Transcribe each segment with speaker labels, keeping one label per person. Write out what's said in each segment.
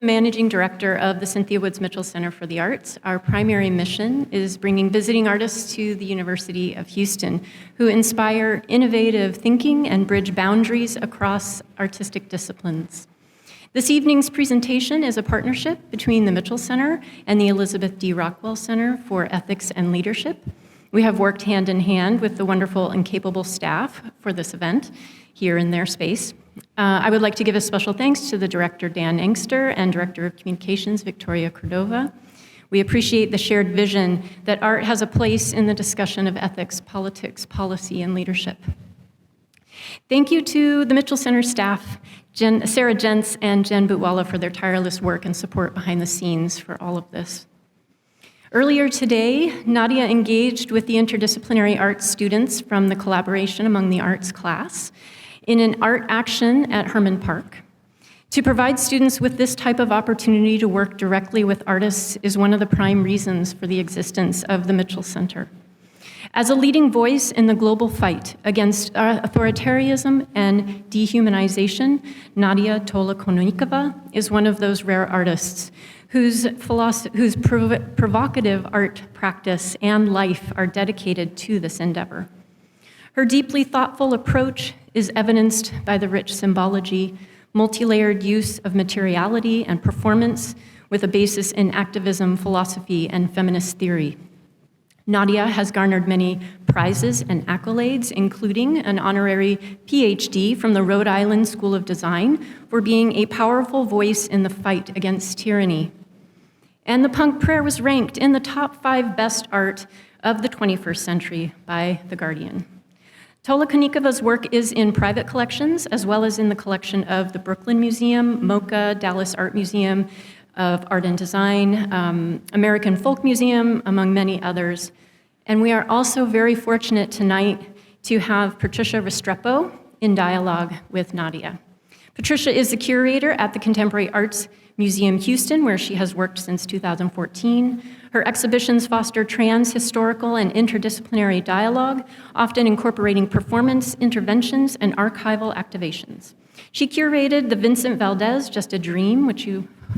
Speaker 1: Managing Director of the Cynthia Woods Mitchell Center for the Arts. Our primary mission is bringing visiting artists to the University of Houston who inspire innovative thinking and bridge boundaries across artistic disciplines. This evening's presentation is a partnership between the Mitchell Center and the Elizabeth D. Rockwell Center for Ethics and Leadership. We have worked hand in hand with the wonderful and capable staff for this event here in their space. I would like to give a special thanks to the director, Dan Engster, and Director of Communications, Victoria Cordova. We appreciate the shared vision that art has a place in the discussion of ethics, politics, policy, and leadership. Thank you to the Mitchell Center staff, Sarah Jentz and Jen Butwala, for their tireless work and support behind the scenes for all of this. Earlier today, Nadya engaged with the interdisciplinary arts students from the Collaboration Among the Arts class in an art action at Herman Park. To provide students with this type of opportunity to work directly with artists is one of the prime reasons for the existence of the Mitchell Center. As a leading voice in the global fight against authoritarianism and dehumanization, Nadya Tolokonnikova is one of those rare artists whose provocative art practice and life are dedicated to this endeavor. Her deeply thoughtful approach is evidenced by the rich symbology, multi-layered use of materiality and performance with a basis in activism, philosophy, and feminist theory. Nadya has garnered many prizes and accolades, including an honorary PhD from the Rhode Island School of Design for being a powerful voice in the fight against tyranny. And the Punk Prayer was ranked in the top 5 best art of the 21st century by The Guardian. Tolokonnikova's work is in private collections, as well as in the collection of the Brooklyn Museum, MoCA, Dallas Art Museum of Art and Design, American Folk Museum, among many others. And we are also very fortunate tonight to have Patricia Restrepo in dialogue with Nadya. Patricia is the curator at the Contemporary Arts Museum Houston, where she has worked since 2014. Her exhibitions foster trans-historical and interdisciplinary dialogue, often incorporating performance, interventions, and archival activations. She curated the Vincent Valdez Just a Dream, which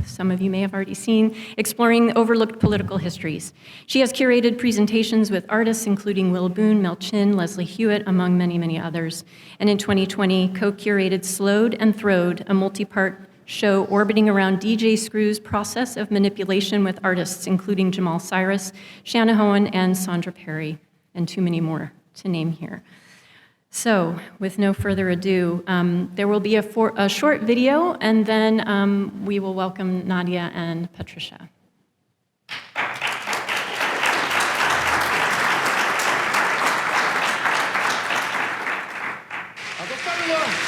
Speaker 1: some of you may have already seen, exploring overlooked political histories. She has curated presentations with artists including Will Boone, Mel Chin, Leslie Hewitt, among many, many others. And in 2020, co-curated Slowed and Throwed, a multi-part show orbiting around DJ Screw's process of manipulation with artists, including Jamal Cyrus, Shanna Hohen, and Sandra Perry, and too many more to name here. So, with no further ado, there will be a short video, and then we will welcome Nadya and Patricia.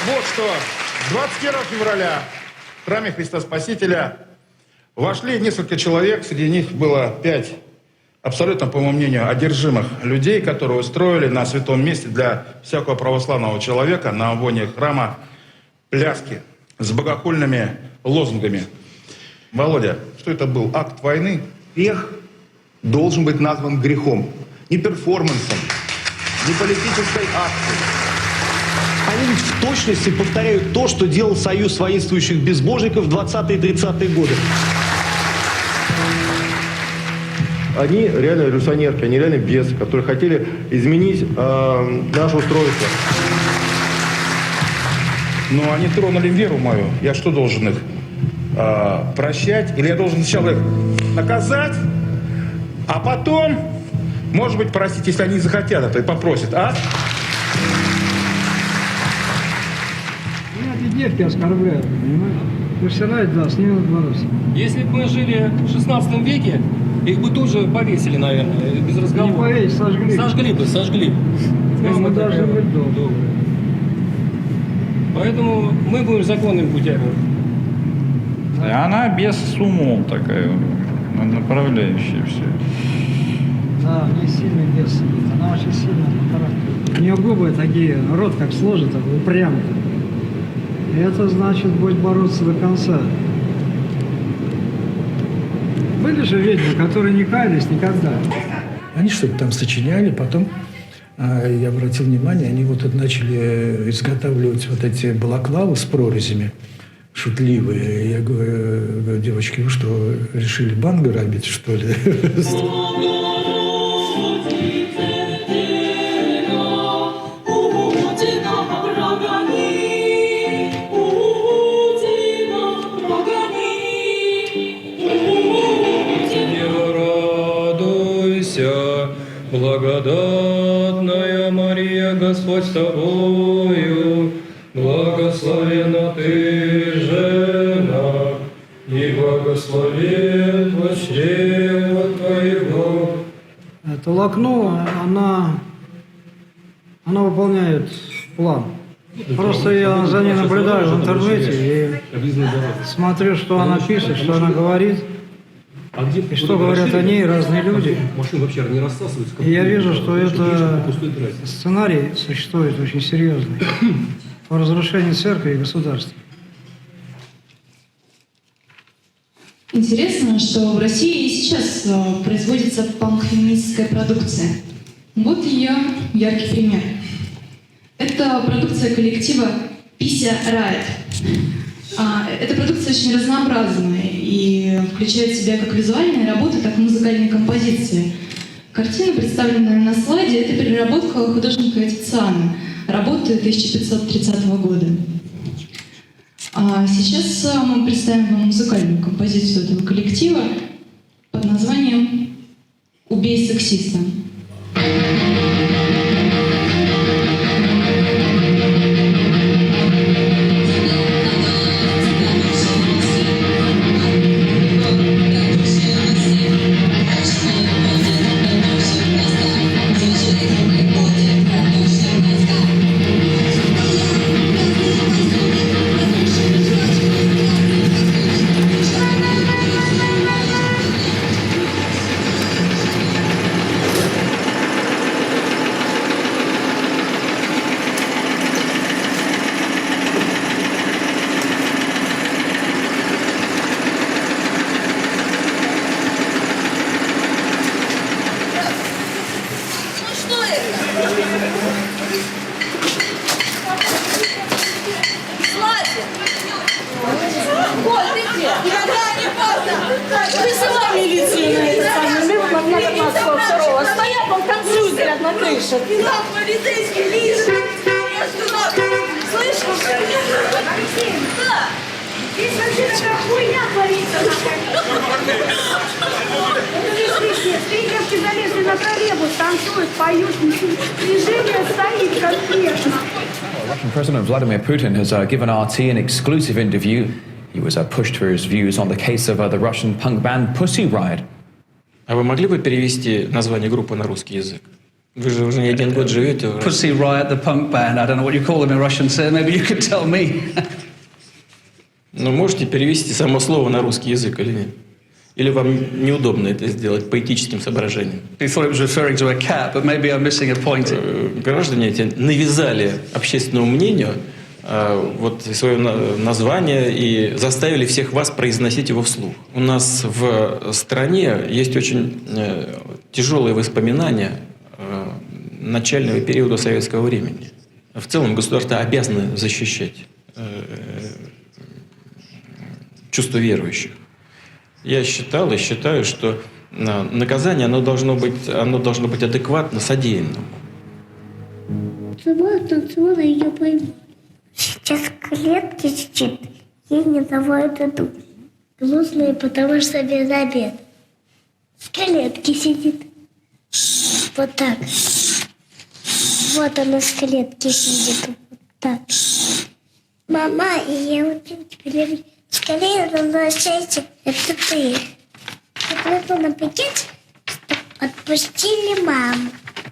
Speaker 2: Вот что, 21 февраля в храме Христа Спасителя вошли несколько человек, среди них было 5 абсолютно, по моему мнению, одержимых людей, которые устроили на святом месте для всякого православного человека на амвоне храма пляски с богохульными лозунгами. Володя, что это был? Акт войны?
Speaker 3: Грех должен быть назван грехом. Не перформансом, не политической акцией. Они ведь в точности повторяют то, что делал Союз воинствующих безбожников в 20-е и 30-е годы.
Speaker 4: Они реально революционерки, они реально бесы, которые хотели изменить наше устройство.
Speaker 2: Но они тронули веру мою. Я что, должен их прощать? Или я должен сначала их наказать, а потом, может быть, простить, если они захотят это и попросят, а?
Speaker 5: Меня эти девки оскорбляют, понимаете? Посирают, да, с ними бороться.
Speaker 6: Если бы мы жили в 16 веке, их бы тут же повесили, наверное, без разговора.
Speaker 5: Не повесили, сожгли.
Speaker 6: Сожгли бы.
Speaker 5: Но мы должны быть добры.
Speaker 6: Поэтому мы будем законными путями.
Speaker 7: И она без с умом такая, направляющая все.
Speaker 5: Да, у нее сильный бес сидит. Она очень сильная по характеру. У нее губы такие, рот как сложит, так упрямый. И это значит будет бороться до конца. Были же ведьмы, которые не каялись никогда.
Speaker 8: Они что-то там сочиняли, потом, я обратил внимание, они вот начали изготавливать вот эти балаклавы с прорезями. шутливые. Я говорю, девочки, вы что, решили банк грабить, что ли?
Speaker 6: Благодатная Мария, Господь с тобою, благословена ты, жена, и благословен плод чрева твоего.
Speaker 5: Толокнова, она выполняет план. Просто я за ней наблюдаю в интернете и смотрю, что она пишет, что она говорит. И что говорят о ней разные люди. И я вижу, что это сценарий существует очень серьезный по разрушению церкви и государства.
Speaker 9: Интересно, что в России и сейчас производится панк-феминистская продукция. Вот ее яркий пример. Это продукция коллектива Pussy Riot. Эта продукция очень разнообразная и включает в себя как визуальные работы, так и музыкальные композиции. Картина, представленная на слайде, это переработка художника Тициана, работы 1530 года. А сейчас мы представим вам музыкальную композицию этого коллектива под названием «Убей сексиста».
Speaker 10: Russian President Vladimir Putin has given RT an exclusive interview. He was pushed for his views on the case of the Russian punk band Pussy Riot.
Speaker 6: А вы могли бы перевести название группы на русский язык? Вы же уже не один год живете.
Speaker 11: Pussy Riot, the punk band. I don't know what you call them in Russian, sir. Maybe you could tell me.
Speaker 6: Но можете перевести само слово на русский язык или нет? Или вам неудобно это сделать по этическим соображениям?
Speaker 11: You thought it was referring to a cat, but maybe I'm missing a point.
Speaker 6: Граждане эти навязали общественному мнению вот свое название и заставили всех вас произносить его вслух. У нас в стране есть очень тяжелые воспоминания начального периода советского времени. В целом государство обязано защищать чувство верующих. Я считал и считаю, что наказание оно должно быть адекватно содеянному.
Speaker 12: Танцевала, и я пойму. Сейчас в клетке сидит, ей не давают еду. Грустная, потому что без обеда. В клетке сидит. Вот так. Вот она в клетке сидит. Вот так. Мама, и я очень теперь скорее возвращайся, это ты. Я приду на пикет, чтобы отпустили маму.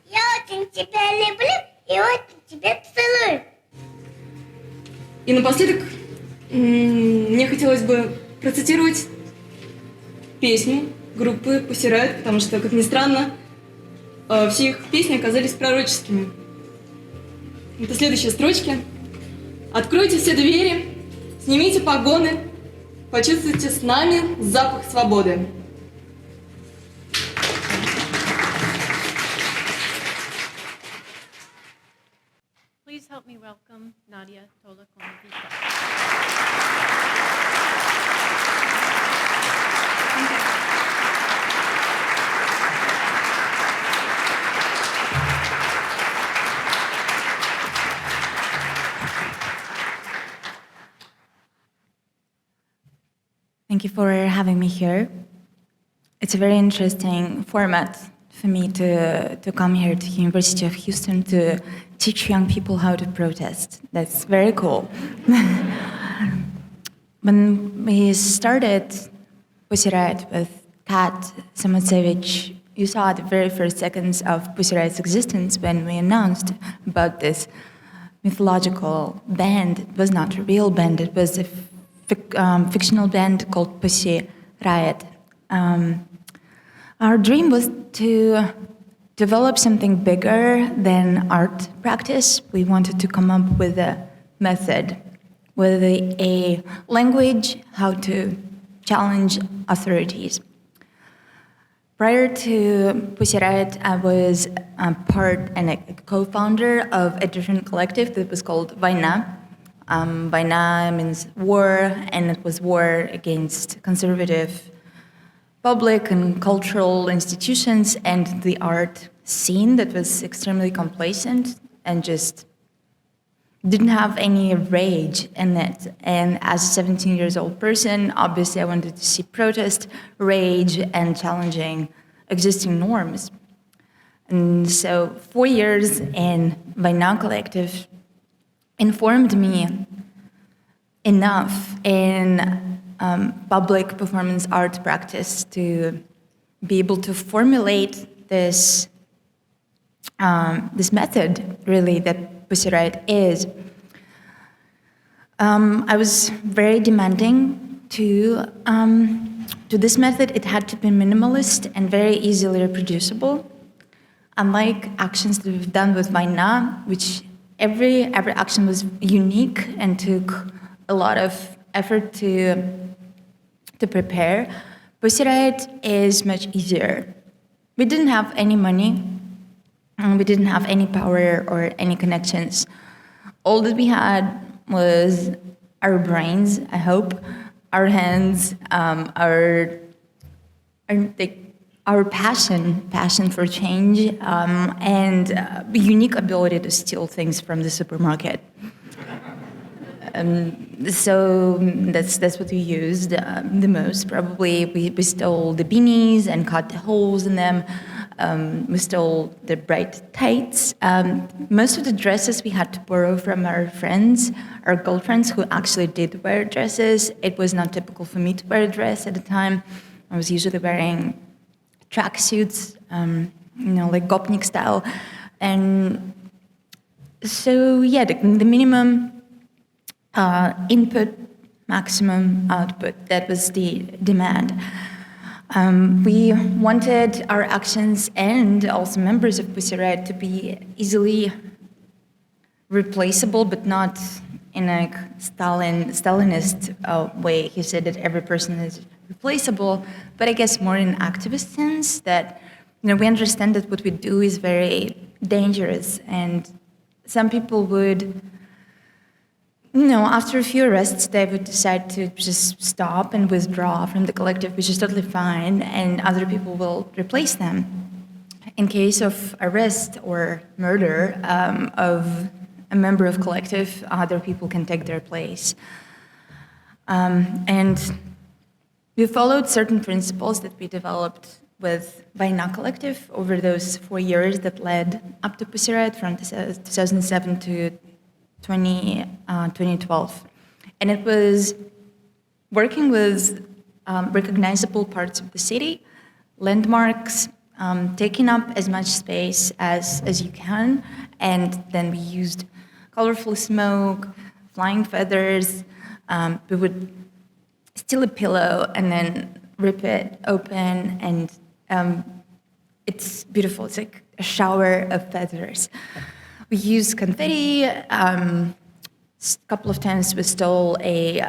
Speaker 12: Я очень тебя люблю и очень тебя целую.
Speaker 13: И напоследок мне хотелось бы процитировать песню группы Pussy Riot, потому что, как ни странно, все их песни оказались пророческими. Это следующие строчки. «Откройте все двери, снимите погоны, почувствуйте с нами запах свободы».
Speaker 1: Please help me welcome Nadya Tolokonnikova.
Speaker 14: Thank you for having me here. It's a very interesting format for me to come here to University of Houston to teach young people how to protest. That's very cool. When we started Pussy Riot with Kat Samotsevich, you saw the very first seconds of Pussy Riot's existence when we announced about this mythological band. It was not a real band, it was a fictional band called Pussy Riot. Our dream was to develop something bigger than art practice. We wanted to come up with a method, with a language, how to challenge authorities. Prior to Pussy Riot, I was part and a co-founder of a different collective that was called Vaina. Vaina means war, and it was war against conservative public and cultural institutions and the art scene that was extremely complacent and just didn't have any rage in it. And as a 17-year-old person, obviously I wanted to see protest, rage, and challenging existing norms. And so 4 years in Vaina Collective informed me enough in public performance art practice to be able to formulate this this method, really, that Pussy Riot is. I was very demanding to this method. It had to be minimalist and very easily reproducible. Unlike actions that we've done with Vaina, which every action was unique and took a lot of effort to prepare, Pussy Riot is much easier. We didn't have any money, and we didn't have any power or any connections. All that we had was our brains, I hope, our hands, our passion for change, and the unique ability to steal things from the supermarket. So that's what we used the most. Probably we stole the beanies and cut the holes in them. We stole the bright tights. Most of the dresses we had to borrow from our friends, our girlfriends who actually did wear dresses. It was not typical for me to wear a dress at the time. I was usually wearing tracksuits, like gopnik style. And so, yeah, the minimum input, maximum output, that was the demand. We wanted our actions and also members of Pussy Riot to be easily replaceable, but not in a Stalinist way. He said that every person is replaceable, but I guess more in activist sense, that we understand that what we do is very dangerous, and some people would, after a few arrests, they would decide to just stop and withdraw from the collective, which is totally fine, and other people will replace them. In case of arrest or murder of a member of collective, other people can take their place. And we followed certain principles that we developed with Vaina Collective over those 4 years that led up to Pussy Riot from 2007 to 2012. And it was working with recognizable parts of the city, landmarks, taking up as much space as you can, and then we used colorful smoke, flying feathers. We would steal a pillow and then rip it open, and it's beautiful. It's like a shower of feathers. We used confetti. A couple of times we stole a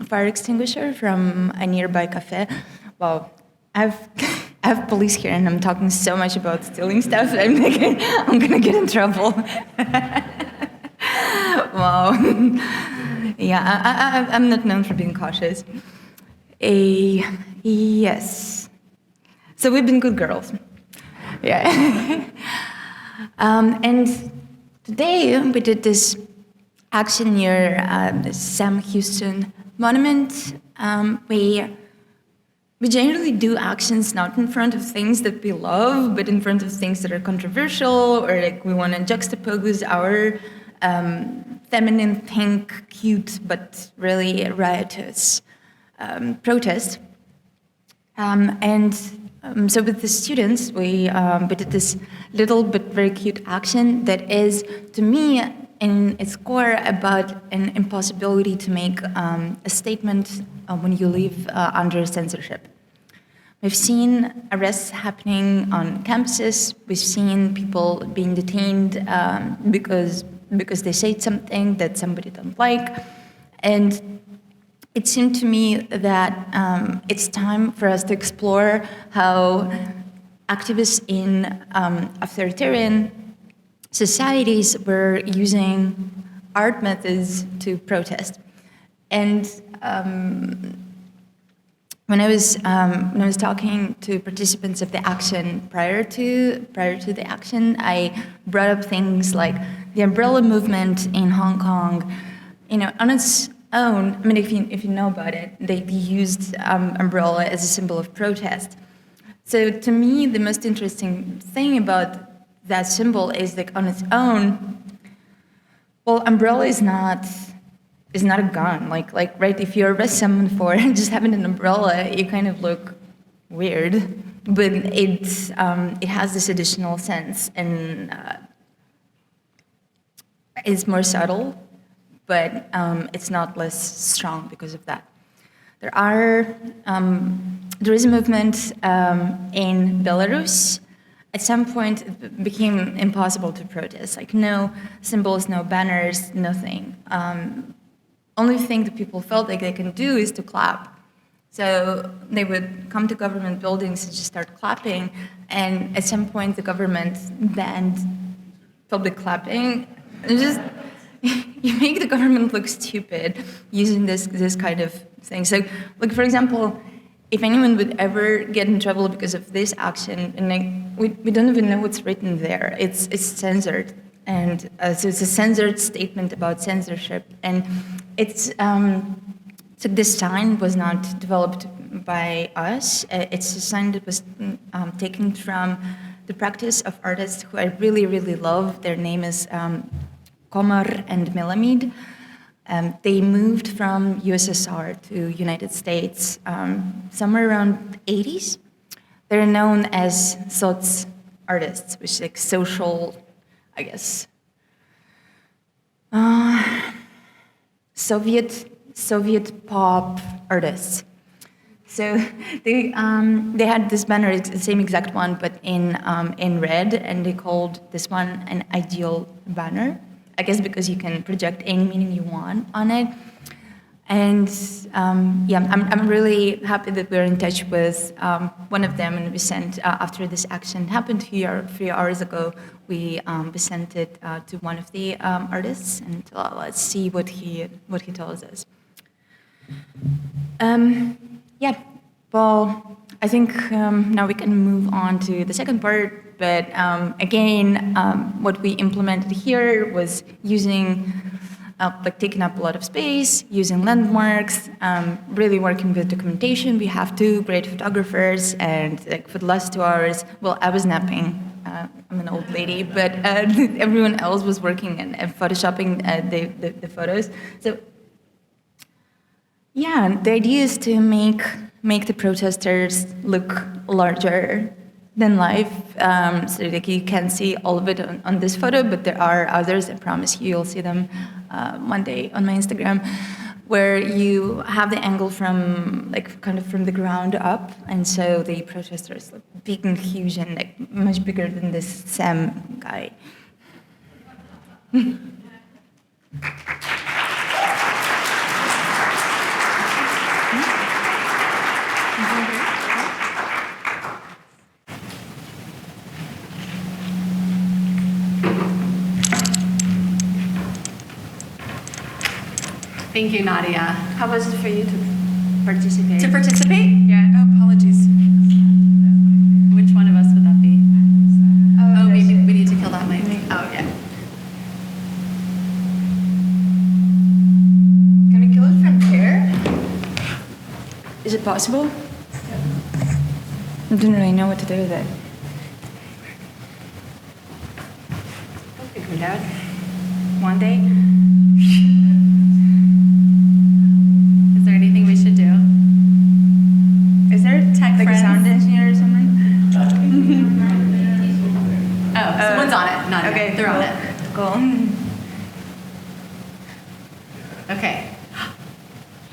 Speaker 14: fire extinguisher from a nearby cafe. Well, I have police here, and I'm talking so much about stealing stuff. I'm gonna get in trouble. Wow. Yeah, I'm not known for being cautious. Yes. So we've been good girls. Yeah. And today we did this action near the Sam Houston Monument. We generally do actions not in front of things that we love, but in front of things that are controversial, or like we want to juxtapose our feminine, pink, cute, but really riotous protest. So with the students, we did this little but very cute action that is, to me, in its core about an impossibility to make a statement when you live under censorship. We've seen arrests happening on campuses. We've seen people being detained because they said something that somebody don't like. And it seemed to me that it's time for us to explore how activists in authoritarian societies were using art methods to protest. And when I was talking to participants of the action prior to the action, I brought up things like the umbrella movement in Hong Kong. On its own, I mean, if you know about it, they used umbrella as a symbol of protest. So to me, the most interesting thing about that symbol is like on its own, well, umbrella is not a gun. Like right, if you arrest someone for just having an umbrella, you kind of look weird. But it has this additional sense, and it's more subtle, but it's not less strong because of that. There is a movement in Belarus. At some point, it became impossible to protest. Like no symbols, no banners, nothing. Only thing that people felt like they can do is to clap. So they would come to government buildings and just start clapping. And at some point, the government banned public clapping. And just you make the government look stupid using this kind of thing. So, like for example, if anyone would ever get in trouble because of this action, and we don't even know what's written there. It's censored, and so it's a censored statement about censorship. And so this sign was not developed by us. It's a sign that was taken from the practice of artists who I really, really love. Their name is Komar and Melamid. They moved from USSR to United States somewhere around 80s. They're known as soc artists, which is like social, I guess, Soviet pop artists. So they had this banner, it's the same exact one, but in red, and they called this one an ideal banner. I guess because you can project any meaning you want on it. And I'm really happy that we're in touch with one of them, and we sent, after this action happened a few hours ago, we sent it to one of the artists, and let's see what he tells us. Well, I think now we can move on to the second part. But again, what we implemented here was using, taking up a lot of space, using landmarks, really working with documentation. We have 2 great photographers, and for the last 2 hours, well, I was napping. I'm an old lady, but everyone else was working and photoshopping the photos. So, yeah, the idea is to make the protesters look larger than life, so that you can see all of it on this photo, but there are others, I promise you'll see them one day on my Instagram, where you have the angle from, kind of from the ground up, and so the protesters look big and huge and much bigger than this Sam guy.
Speaker 15: Thank you, Nadia.
Speaker 14: How was it for you to participate?
Speaker 15: To participate? Yeah. Oh, apologies. Which one of us would that be? Oh, maybe we need to kill that mic. Oh, yeah.
Speaker 14: Can we kill it from here? it possible? I don't really know what to do with it. We'll figure it out one day.
Speaker 15: Is there anything we should do? Is there tech
Speaker 14: Like
Speaker 15: friends?
Speaker 14: a sound engineer or something?
Speaker 15: Oh, someone's on it. Not
Speaker 14: okay,
Speaker 15: they're on it.
Speaker 14: Cool.
Speaker 15: Okay.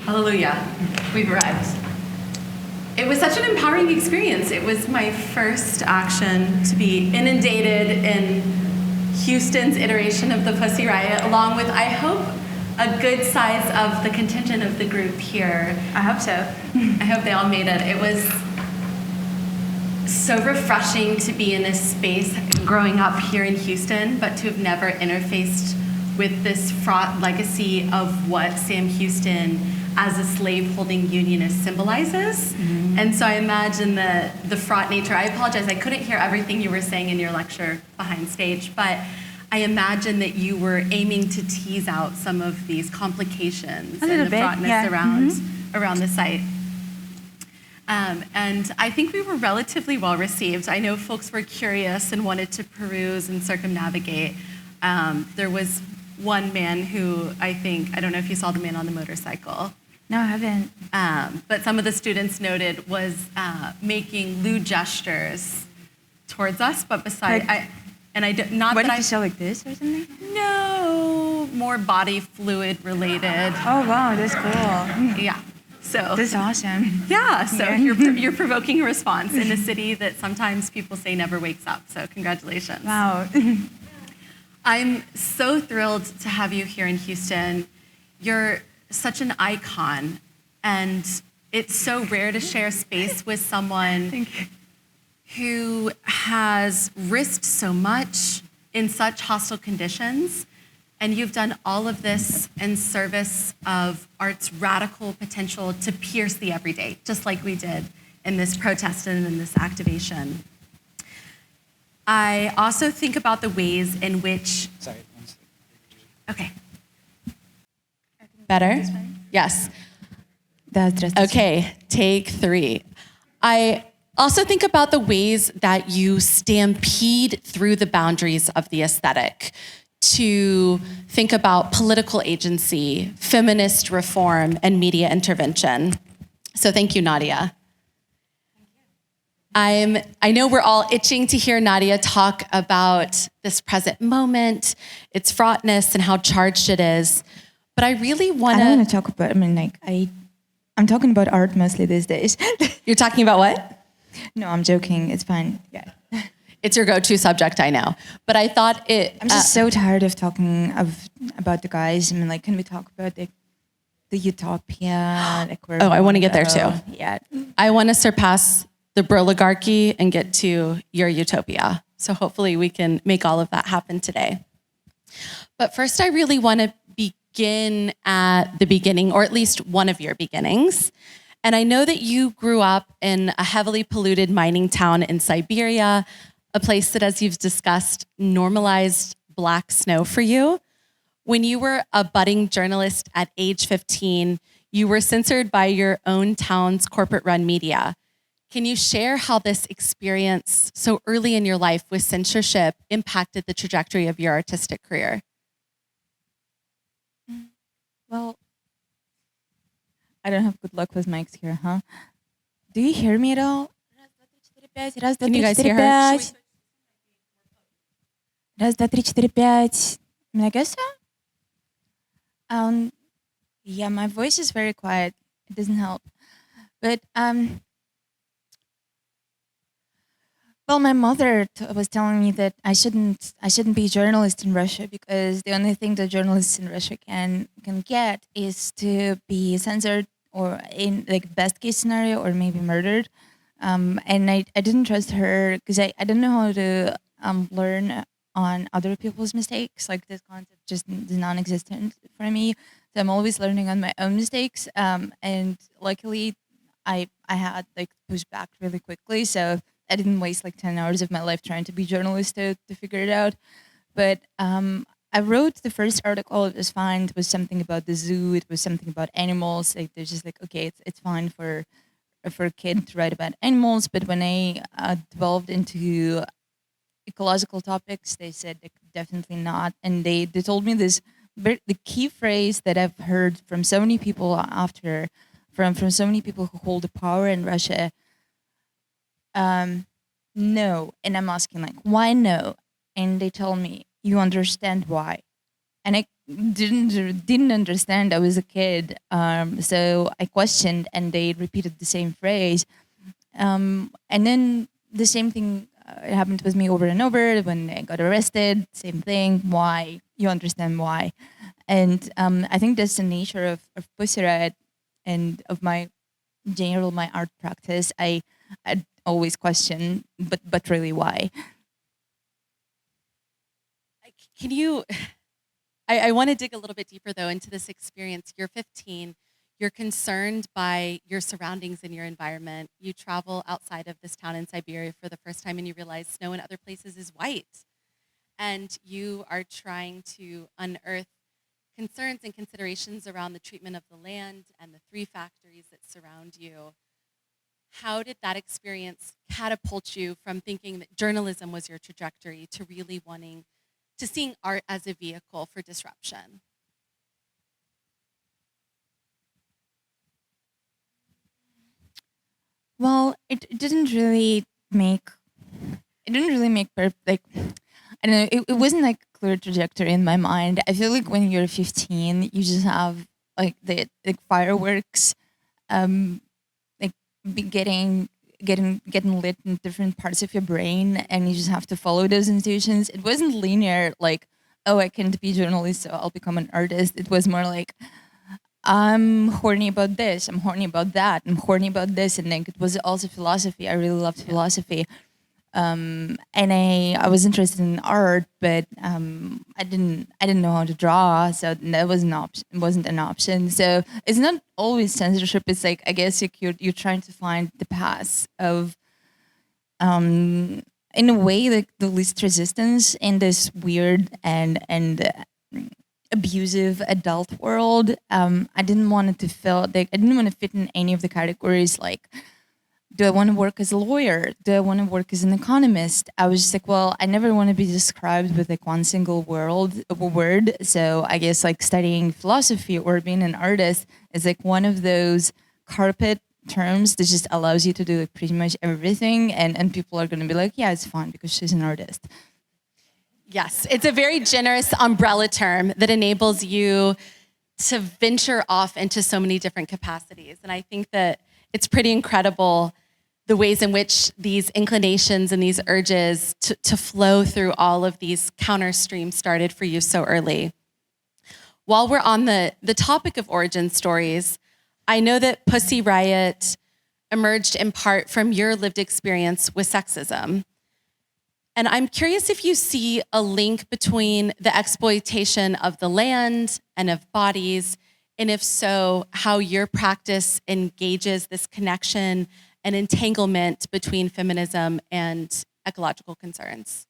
Speaker 15: Hallelujah. We've arrived. It was such an empowering experience. It was my first action to be inundated in Houston's iteration of the Pussy Riot, along with, I hope, a good size of the contingent of the group here.
Speaker 14: I hope so.
Speaker 15: I hope they all made it. It was so refreshing to be in this space growing up here in Houston, but to have never interfaced with this fraught legacy of what Sam Houston as a slave-holding unionist symbolizes. And so I imagine the fraught nature. I apologize, I couldn't hear everything you were saying in your lecture behind stage, but I imagine that you were aiming to tease out some of these complications and the fraughtness around the site. And I think we were relatively well received. I know folks were curious and wanted to peruse and circumnavigate. There was one man who I don't know if you saw the man on the motorcycle.
Speaker 14: No, I haven't.
Speaker 15: But some of the students noted was making lewd gestures towards us, but besides, not
Speaker 14: what
Speaker 15: that
Speaker 14: did
Speaker 15: I
Speaker 14: you say, like this or something?
Speaker 15: No, more body fluid related.
Speaker 14: Oh wow, that's cool.
Speaker 15: Yeah. So
Speaker 14: that's awesome.
Speaker 15: Yeah. So you're provoking a response in a city that sometimes people say never wakes up. So congratulations.
Speaker 14: Wow.
Speaker 15: I'm so thrilled to have you here in Houston. You're such an icon, and it's so rare to share space with someone who has risked so much in such hostile conditions, and you've done all of this in service of art's radical potential to pierce the everyday, just like we did in this protest and in this activation. I also think about the ways in which... Sorry. Okay. Better? Yes. Okay, take 3. I also think about the ways that you stampede through the boundaries of the aesthetic to think about political agency, feminist reform, and media intervention. So thank you, Nadya. I know we're all itching to hear Nadya talk about this present moment, its fraughtness, and how charged it is. But I really want to...
Speaker 14: I don't want to talk about, I'm talking about art mostly these days.
Speaker 15: You're talking about what?
Speaker 14: No, I'm joking. It's fine. Yeah.
Speaker 15: It's your go-to subject, I know. But I thought
Speaker 14: I'm just so tired of talking about the guys. Can we talk about the utopia?
Speaker 15: I want to get there too.
Speaker 14: Yeah.
Speaker 15: I want to surpass the broligarchy and get to your utopia. So hopefully we can make all of that happen today. But first, I really want to begin at the beginning, or at least one of your beginnings. And I know that you grew up in a heavily polluted mining town in Siberia, a place that, as you've discussed, normalized black snow for you. When you were a budding journalist at age 15, you were censored by your own town's corporate-run media. Can you share how this experience so early in your life with censorship impacted the trajectory of your artistic career?
Speaker 14: Well, I don't have good luck with mics here, huh? Do you hear me at all?
Speaker 15: Can you guys hear her?
Speaker 14: Раз, два, три, четыре, пять. I guess so. Yeah, my voice is very quiet. It doesn't help. But well, my mother was telling me that I shouldn't be a journalist in Russia because the only thing that journalists in Russia can get is to be censored, or in best case scenario, or maybe murdered. And I didn't trust her because I didn't know how to learn on other people's mistakes. This concept just is non-existent for me. So I'm always learning on my own mistakes. And luckily, I had pushed back really quickly. So I didn't waste 10 hours of my life trying to be a journalist to figure it out. But I wrote the first article. It was fine. It was something about the zoo. It was something about animals. They're just okay, it's fine for for a kid to write about animals, but when I devolved into ecological topics, they said definitely not. And they told me this, the key phrase that I've heard from so many people after, from so many people who hold the power in Russia, no. And I'm asking, like, why no? And they tell me, you understand why. And I didn't understand. I was a kid. So I questioned, and they repeated the same phrase. And then the same thing happened with me over and over. When I got arrested, same thing. Why? You understand why. And I think that's the nature of Pussy Riot and of my art practice. I always question, but really why?
Speaker 15: Can you, I want to dig a little bit deeper though into this experience. You're 15, you're concerned by your surroundings and your environment. You travel outside of this town in Siberia for the first time and you realize snow in other places is white. And you are trying to unearth concerns and considerations around the treatment of the land and the 3 factories that surround you. How did that experience catapult you from thinking that journalism was your trajectory to really wanting to seeing art as a vehicle for disruption?
Speaker 14: Well, it didn't really make I don't know, it wasn't like a clear trajectory in my mind. I feel like when you're 15, you just have like the fireworks, like be getting lit in different parts of your brain, and you just have to follow those intuitions. It wasn't linear, like, oh, I can't be a journalist, so I'll become an artist. It was more like, I'm horny about this, I'm horny about that, I'm horny about this, and then it was also philosophy. I really loved philosophy. And I was interested in art, but I didn't know how to draw, so that was wasn't an option. So it's not always censorship. It's like, I guess you're trying to find the path of, in a way, like the least resistance in this weird and abusive adult world. I didn't want it to feel like I didn't want to fit in any of the categories, like, do I want to work as a lawyer? Do I want to work as an economist? I was just like, well, I never want to be described with like one single word. So I guess like studying philosophy or being an artist is like one of those carpet terms that just allows you to do like pretty much everything. And people are going to be like, yeah, it's fine because she's an artist.
Speaker 15: Yes, it's a very generous umbrella term that enables you to venture off into so many different capacities. And I think that it's pretty incredible the ways in which these inclinations and these urges to flow through all of these counter streams started for you so early. While we're on the topic of origin stories, I know that Pussy Riot emerged in part from your lived experience with sexism. And I'm curious if you see a link between the exploitation of the land and of bodies, and if so, how your practice engages this connection and entanglement between feminism and ecological concerns.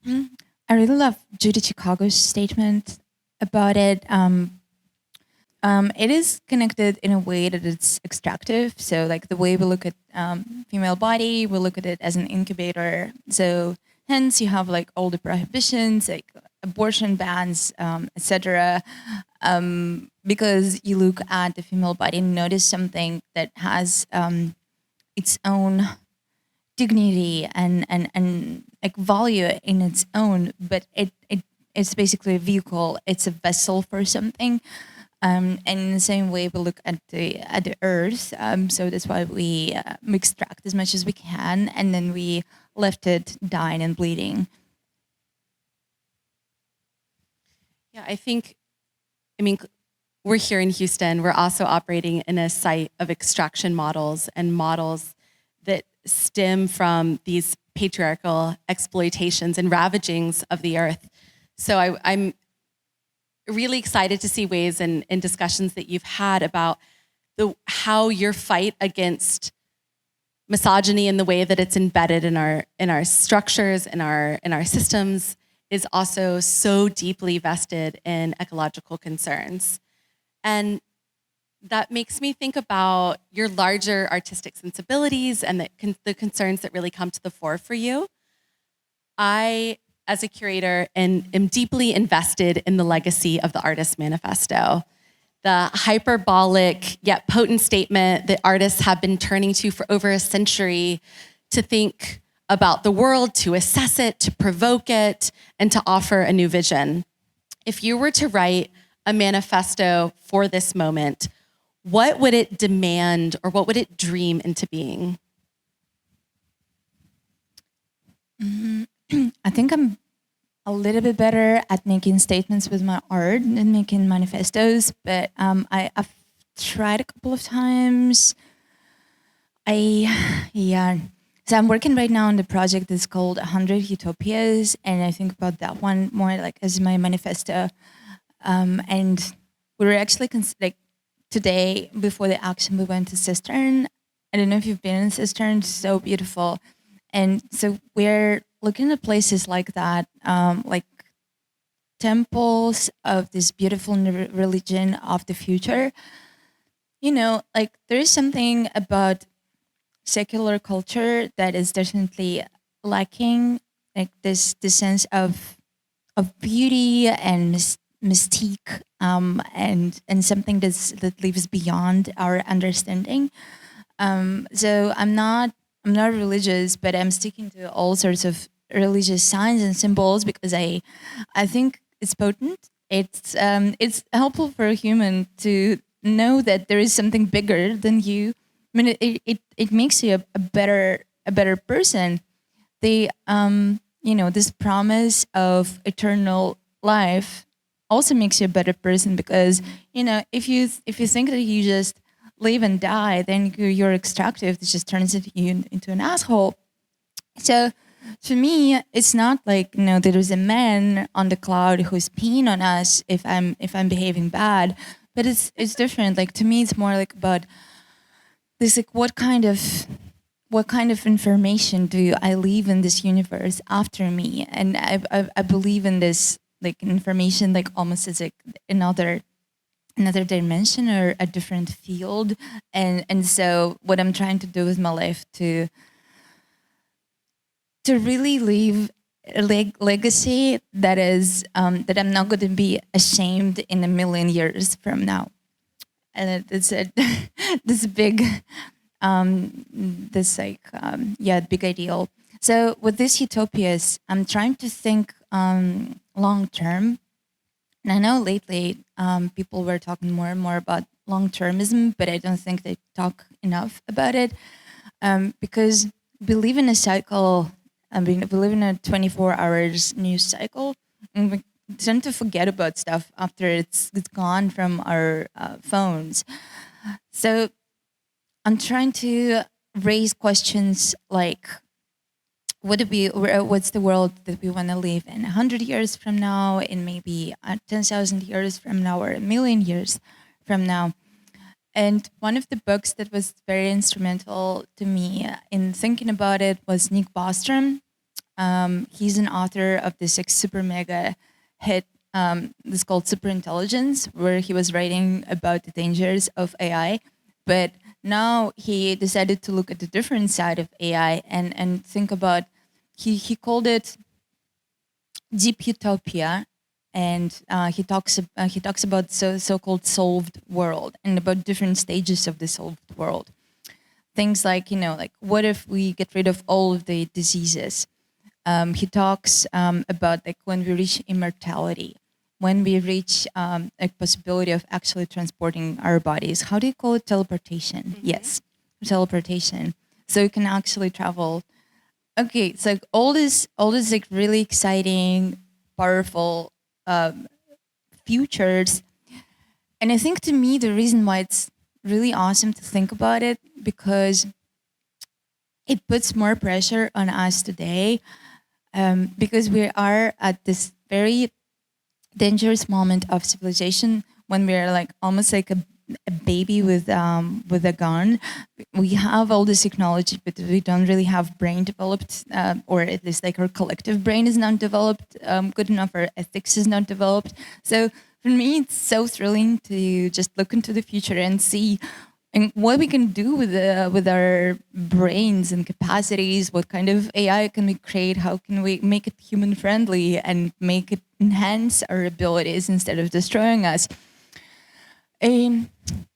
Speaker 14: I really love Judy Chicago's statement about it. It is connected in a way that it's extractive. So like the way we look at female body, we look at it as an incubator. So hence you have like all the prohibitions, like abortion bans, etc. Because you look at the female body and notice something that has its own dignity and like value in its own, but it's basically a vehicle. It's a vessel for something. And in the same way, we look at the earth. So that's why we extract as much as we can, and then we left it dying and bleeding.
Speaker 15: Yeah, I mean, we're here in Houston. We're also operating in a site of extraction models and models that stem from these patriarchal exploitations and ravagings of the earth. So I'm really excited to see ways and discussions that you've had about how your fight against misogyny and the way that it's embedded in our structures, in our systems, is also so deeply vested in ecological concerns. And that makes me think about your larger artistic sensibilities and the concerns that really come to the fore for you. I, as a curator, am deeply invested in the legacy of the Artist Manifesto, the hyperbolic yet potent statement that artists have been turning to for over a century to think about the world, to assess it, to provoke it, and to offer a new vision. If you were to write a manifesto for this moment, what would it demand or what would it dream into being?
Speaker 14: I think I'm a little bit better at making statements with my art than making manifestos, but I've tried a couple of times. So I'm working right now on the project that's called 100 Utopias, and I think about that one more like as my manifesto. And we were actually today before the action we went to Cistern. I don't know if you've been in Cistern, it's so beautiful. And so we're looking at places like that, like temples of this beautiful religion of the future. You know, like there is something about secular culture that is definitely lacking, like this sense of beauty and mystique, and something that lives beyond our understanding. So I'm not religious, but I'm sticking to all sorts of religious signs and symbols because I think it's potent. It's helpful for a human to know that there is something bigger than you. I mean, it makes you a better person. This promise of eternal life also makes you a better person because if you think that you just live and die, then you're extractive. It just turns you into an asshole. So to me, it's not like there is a man on the cloud who's peeing on us if I'm behaving bad, but it's different. Like to me, it's more like about this, like what kind of information do I leave in this universe after me? And I believe in this like information, like almost as like another dimension or a different field. And so what I'm trying to do with my life to really leave a legacy that is that I'm not going to be ashamed in a million years from now. And it's this big big ideal. So with these utopias, I'm trying to think long term. And I know lately people were talking more and more about long-termism, but I don't think they talk enough about it because we live in a cycle. I mean, we live in a 24 hours news cycle, and we tend to forget about stuff after it's gone from our phones. So I'm trying to raise questions like, what's the world that we want to live in 100 years from now, in maybe 10,000 years from now, or 1,000,000 years from now? And one of the books that was very instrumental to me in thinking about it was Nick Bostrom. He's an author of this super mega hit, this called Superintelligence, where he was writing about the dangers of AI. But now he decided to look at the different side of AI and think about, he called it deep utopia, and he talks about so-called solved world and about different stages of the solved world. Things like, like what if we get rid of all of the diseases? He talks about like when we reach immortality, when we reach a possibility of actually transporting our bodies. How do you call it? Teleportation. Mm-hmm. Yes, teleportation. So you can actually travel. Okay, it's like all this like really exciting, powerful futures. And I think to me, the reason why it's really awesome to think about it, because it puts more pressure on us today, because we are at this very dangerous moment of civilization when we're like almost like a baby with a gun. We have all this technology, but we don't really have brain developed, or at least like our collective brain is not developed good enough, our ethics is not developed. So for me, it's so thrilling to just look into the future and see and what we can do with our brains and capacities. What kind of AI can we create? How can we make it human friendly and make it enhance our abilities instead of destroying us? And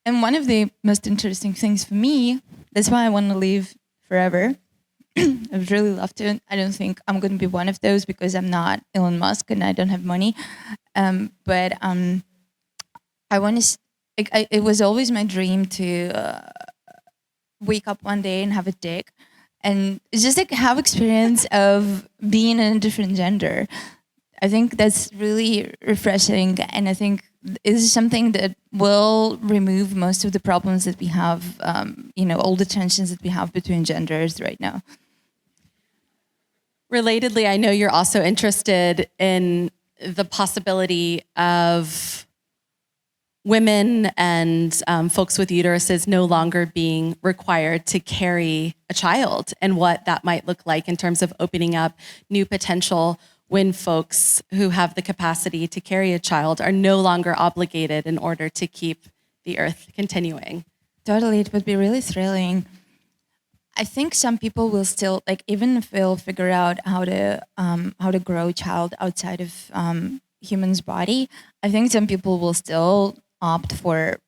Speaker 14: one of the most interesting things for me, that's why I want to live forever. I would really love to. I don't think I'm going to be one of those because I'm not Elon Musk and I don't have money. But I want to. It was always my dream to wake up one day and have a dick, and just like have experience of being in a different gender. I think that's really refreshing, and I think it is something that will remove most of the problems that we have. All the tensions that we have between genders right now.
Speaker 15: Relatedly, I know you're also interested in the possibility of women and folks with uteruses no longer being required to carry a child and what that might look like in terms of opening up new potential when folks who have the capacity to carry a child are no longer obligated in order to keep the earth continuing.
Speaker 14: Totally, it would be really thrilling. I think some people will still, even if they'll figure out how to grow a child outside of human's body, I think some people will still opt for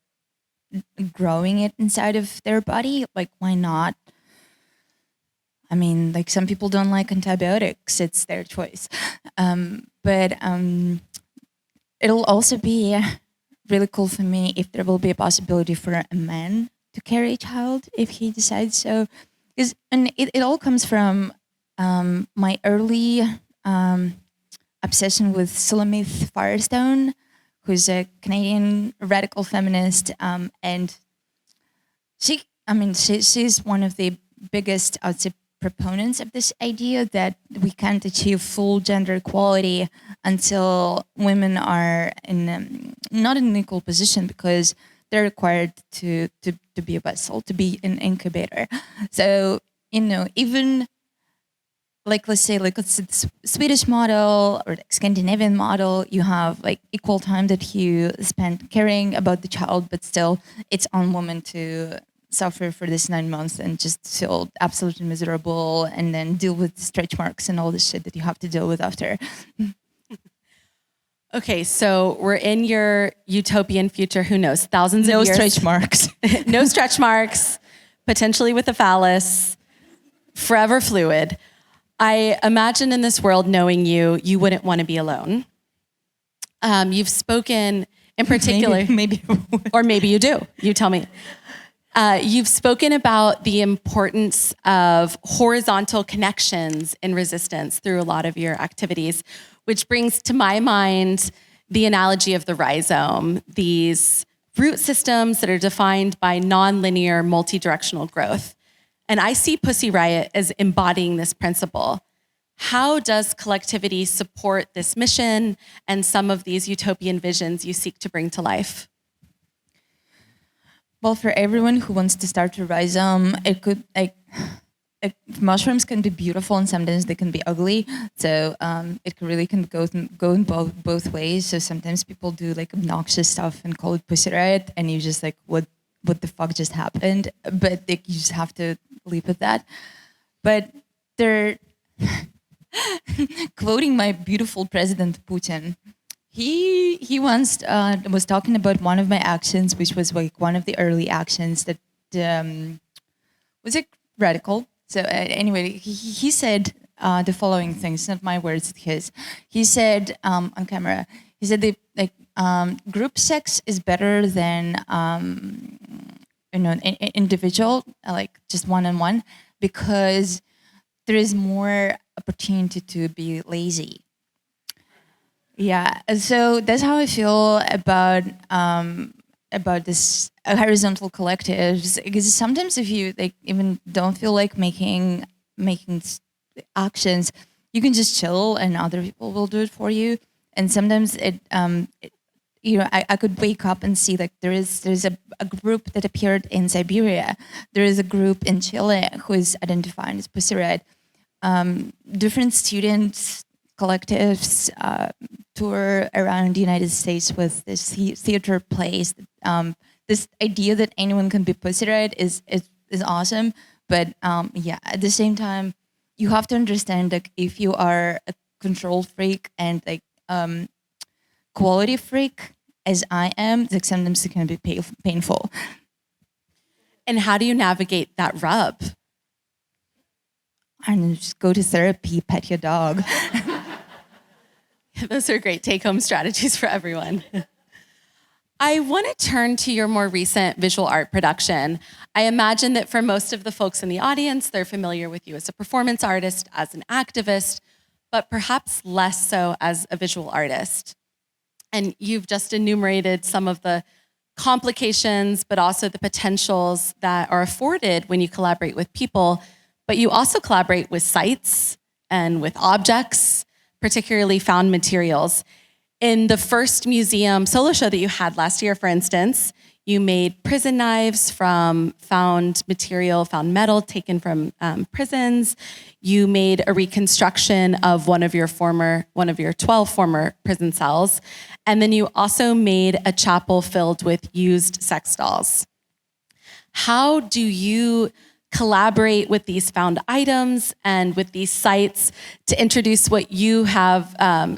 Speaker 14: growing it inside of their body. Like, why not? I mean, some people don't like antibiotics. It's their choice. But it'll also be really cool for me if there will be a possibility for a man to carry a child if he decides so. And it all comes from my early obsession with Sulamith Firestone, who's a Canadian radical feminist, and she's one of the biggest, I would say, proponents of this idea that we can't achieve full gender equality until women are not in an equal position, because they're required to be a vessel, to be an incubator. So, even let's say it's the Swedish model or the Scandinavian model, you have equal time that you spend caring about the child, but still it's on women to suffer for this 9 months and just feel absolutely miserable and then deal with stretch marks and all the shit that you have to deal with after.
Speaker 15: Okay, so we're in your utopian future. Who knows? Thousands of years.
Speaker 14: No stretch marks.
Speaker 15: No stretch marks, potentially with a phallus, forever fluid. I imagine in this world, knowing you wouldn't want to be alone. You've spoken in particular.
Speaker 14: Maybe.
Speaker 15: Or maybe you do. You tell me. You've spoken about the importance of horizontal connections in resistance through a lot of your activities, which brings to my mind the analogy of the rhizome, these root systems that are defined by nonlinear, multi-directional growth. And I see Pussy Riot as embodying this principle. How does Collectivity support this mission and some of these utopian visions you seek to bring to life?
Speaker 14: Well, for everyone who wants to start a rhizome, it could mushrooms can be beautiful and sometimes they can be ugly. So it really can go in both ways. So sometimes people do obnoxious stuff and call it Pussy Riot, and you just what the fuck just happened? But you just have to leave with that. But they're quoting my beautiful President Putin. He once was talking about one of my actions, which was one of the early actions that was radical. So anyway, he said the following things, not my words, it's his. He said on camera, he said group sex is better than individual, just one-on-one, because there is more opportunity to be lazy. Yeah, so that's how I feel about this horizontal collectives. Because sometimes if you even don't feel like making actions, you can just chill and other people will do it for you. And sometimes I could wake up and see there's a group that appeared in Siberia. There is a group in Chile who is identified as Pussy Riot. Different students collectives tour around the United States with this theater plays. This idea that anyone can be Pussy Riot is awesome, but yeah, at the same time, you have to understand that if you are a control freak and like quality freak, as I am, like sometimes it can be painful.
Speaker 15: And how do you navigate that rub?
Speaker 14: And just go to therapy, pet your dog.
Speaker 15: Those are great take-home strategies for everyone. I want to turn to your more recent visual art production. I imagine that for most of the folks in the audience, they're familiar with you as a performance artist, as an activist, but perhaps less so as a visual artist. And you've just enumerated some of the complications, but also the potentials that are afforded when you collaborate with people. But you also collaborate with sites and with objects, particularly found materials. In the first museum solo show that you had last year, for instance, you made prison knives from found material, found metal taken from prisons. You made a reconstruction of one of your 12 former prison cells. And then you also made a chapel filled with used sex dolls. How do you collaborate with these found items and with these sites to introduce what you have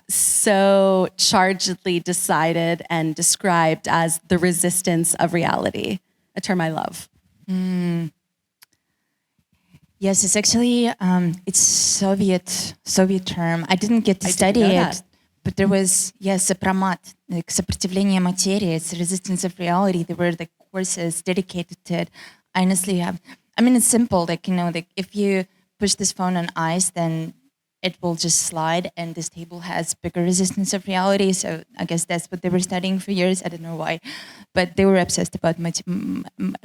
Speaker 15: so chargedly decided and described as the resistance of reality, a term I love?
Speaker 14: Yes, it's actually, it's Soviet term. I didn't get to study it, but there was, yes, сопромат, like сопротивление материи, it's resistance of reality. There were the courses dedicated to it. I honestly have, I mean, it's simple, like, you know, like if you push this phone on ice, then it will just slide, and this table has bigger resistance of reality. So I guess that's what they were studying for years. I don't know why, but they were obsessed about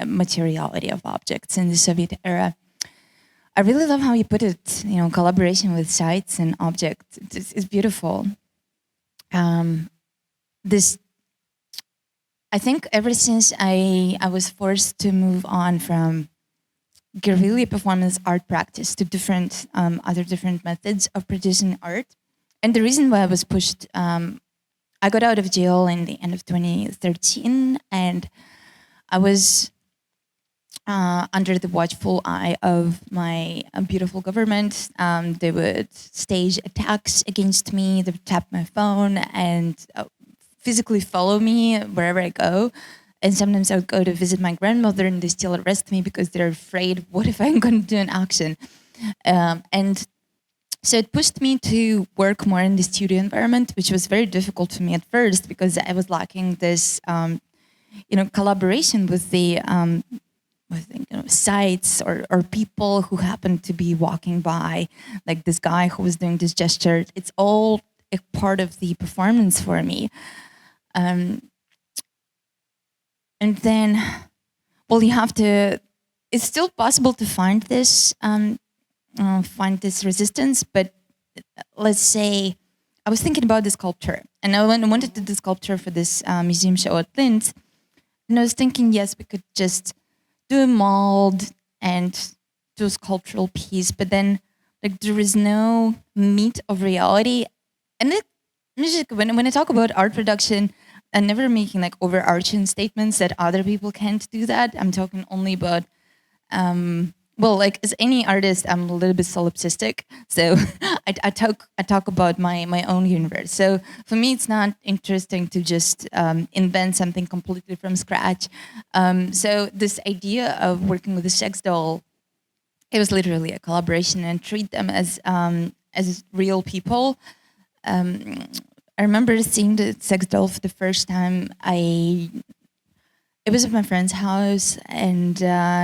Speaker 14: materiality of objects in the Soviet era. I really love how you put it, you know, collaboration with sites and objects. It's beautiful. I think ever since I was forced to move on from guerrilla performance art practice to different other different methods of producing art. And the reason why I was pushed, I got out of jail in the end of 2013, and I was under the watchful eye of my beautiful government. They would stage attacks against me, they would tap my phone and physically follow me wherever I go. And sometimes I would go to visit my grandmother and they still arrest me because they're afraid, what if I'm going to do an action? And so it pushed me to work more in the studio environment, which was very difficult for me at first because I was lacking this, collaboration with the sites or people who happened to be walking by, like this guy who was doing this gesture. It's all a part of the performance for me. And then, well, you have to, it's still possible to find this resistance, but let's say, I was thinking about this sculpture, and I wanted to do the sculpture for this museum show at Linz, and I was thinking, yes, we could just do a mold and do a sculptural piece, but then like there is no meat of reality. And when I talk about art production, I'm never making like overarching statements that other people can't do that. I'm talking only about, like as any artist, I'm a little bit solipsistic. So I talk about my own universe. So for me, it's not interesting to just invent something completely from scratch. So this idea of working with a sex doll, it was literally a collaboration and treat them as real people. I remember seeing the sex doll for the first time. It was at my friend's house, and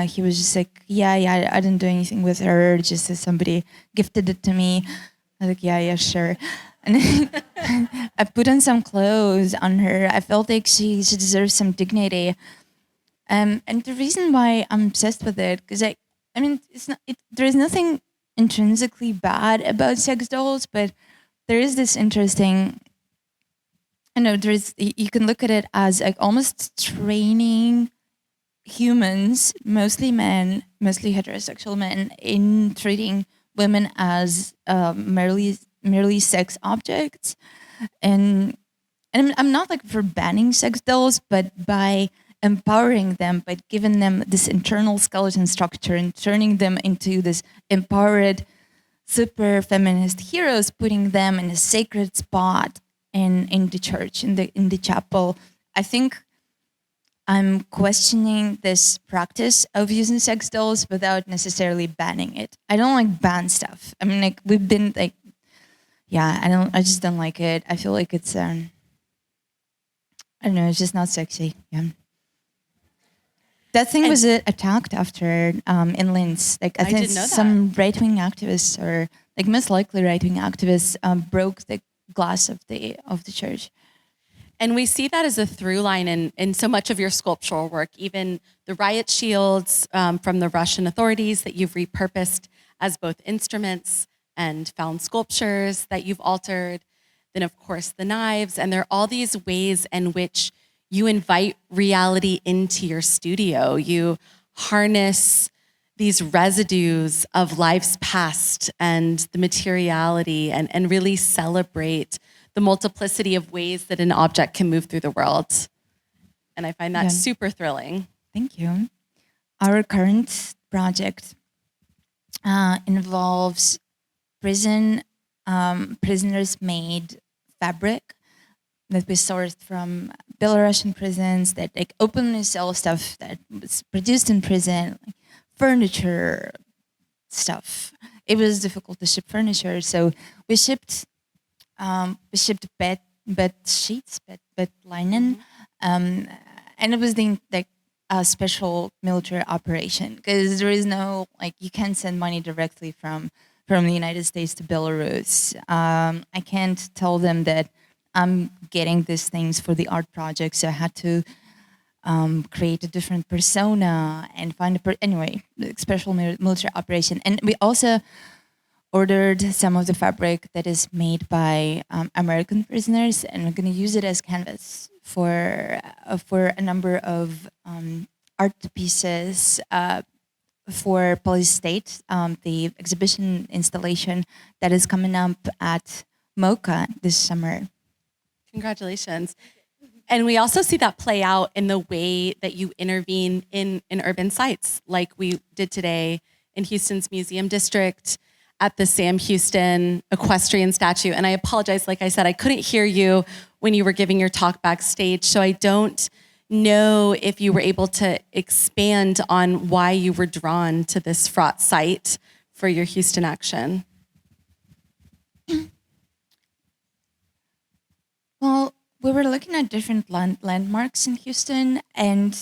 Speaker 14: he was just like, yeah, I didn't do anything with her, just as somebody gifted it to me. I was like, yeah, sure. And I put on some clothes on her. I felt like she deserves some dignity. And the reason why I'm obsessed with it, because there is nothing intrinsically bad about sex dolls, but there is this interesting, you can look at it as like almost training humans, mostly men, mostly heterosexual men, in treating women as merely merely sex objects. And I'm not like for banning sex dolls, but by empowering them, by giving them this internal skeleton structure and turning them into this empowered, super feminist heroes, putting them in a sacred spot in the church, in the chapel. I think I'm questioning this practice of using sex dolls without necessarily banning it. I don't like ban stuff. I mean, like we've been like, yeah, I just don't like it. I feel like it's, I don't know, it's just not sexy. Yeah. That thing was attacked after in Linz. Like I think
Speaker 15: didn't know that.
Speaker 14: some right-wing activists, or like most likely right-wing activists, broke the glass of the church.
Speaker 15: And we see that as a through line in so much of your sculptural work, even the riot shields from the Russian authorities that you've repurposed as both instruments and found sculptures that you've altered. Then, of course, the knives. And there are all these ways in which you invite reality into your studio. You harness these residues of lives past and the materiality and really celebrate the multiplicity of ways that an object can move through the world. And I find that super thrilling.
Speaker 14: Thank you. Our current project involves prisoners-made fabric that we sourced from Belarusian prisons that like openly sell stuff that was produced in prison, like furniture stuff. It was difficult to ship furniture, so we shipped bed sheets, bed linen, and it was a special military operation because there is no you can't send money directly from the United States to Belarus. I can't tell them that I'm getting these things for the art project, so I had to create a different persona and find anyway, special military operation. And we also ordered some of the fabric that is made by American prisoners, and we're going to use it as canvas for a number of art pieces for Police State, the exhibition installation that is coming up at MoCA this summer.
Speaker 15: Congratulations. And we also see that play out in the way that you intervene in urban sites, like we did today in Houston's Museum District at the Sam Houston equestrian statue. And I apologize, like I said, I couldn't hear you when you were giving your talk backstage, so I don't know if you were able to expand on why you were drawn to this fraught site for your Houston action.
Speaker 14: Well, we were looking at different landmarks in Houston, and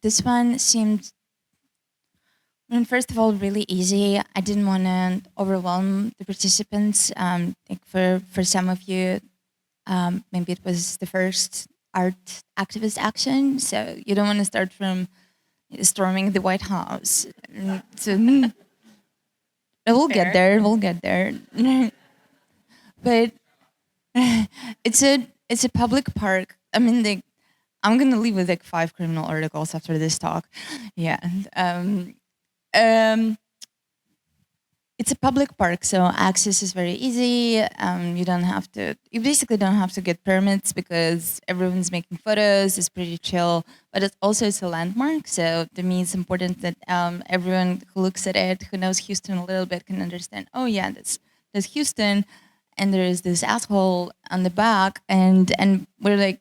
Speaker 14: this one seemed, first of all, really easy. I didn't want to overwhelm the participants. For some of you, maybe it was the first art activist action, so you don't want to start from storming the White House. So we'll get there. But it's a public park. I mean, I'm gonna leave with 5 criminal articles after this talk. Yeah. It's a public park, so access is very easy. You basically don't have to get permits because everyone's making photos. It's pretty chill, but it's a landmark. So to me, it's important that everyone who looks at it, who knows Houston a little bit, can understand. Oh yeah, that's Houston, and there is this asshole on the back, and we're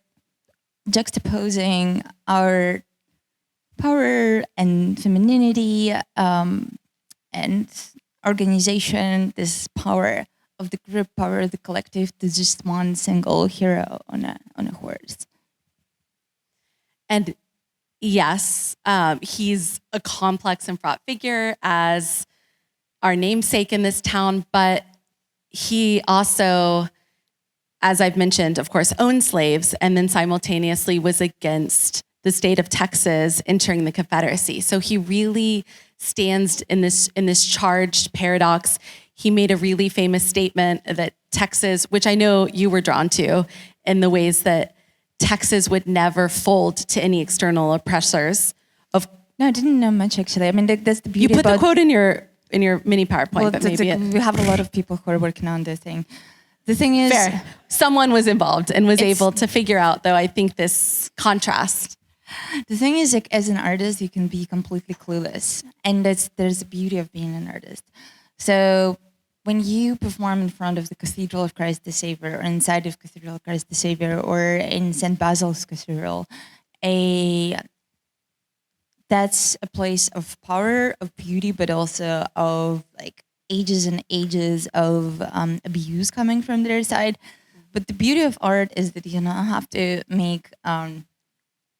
Speaker 14: juxtaposing our power and femininity and organization, this power of the group, power of the collective, to just one single hero on a horse.
Speaker 15: And yes, he's a complex and fraught figure as our namesake in this town, but he also, as I've mentioned, of course, owned slaves, and then simultaneously was against the state of Texas entering the Confederacy. So he really stands in this charged paradox. He made a really famous statement that Texas, which I know you were drawn to, in the ways that Texas would never fold to any external oppressors.
Speaker 14: No, I didn't know much actually. I mean, that's the beauty.
Speaker 15: You put the quote in your mini PowerPoint,
Speaker 14: Well,
Speaker 15: but maybe
Speaker 14: we have a lot of people who are working on this thing. The thing is,
Speaker 15: fair. Someone was involved and was able to figure out, though, I think this contrast.
Speaker 14: The thing is, like, as an artist, you can be completely clueless, and there's the beauty of being an artist. So when you perform in front of the Cathedral of Christ the Savior, or inside of Cathedral of Christ the Savior, or in St. Basil's Cathedral, that's a place of power, of beauty, but also of like ages and ages of abuse coming from their side. But the beauty of art is that you don't have to make like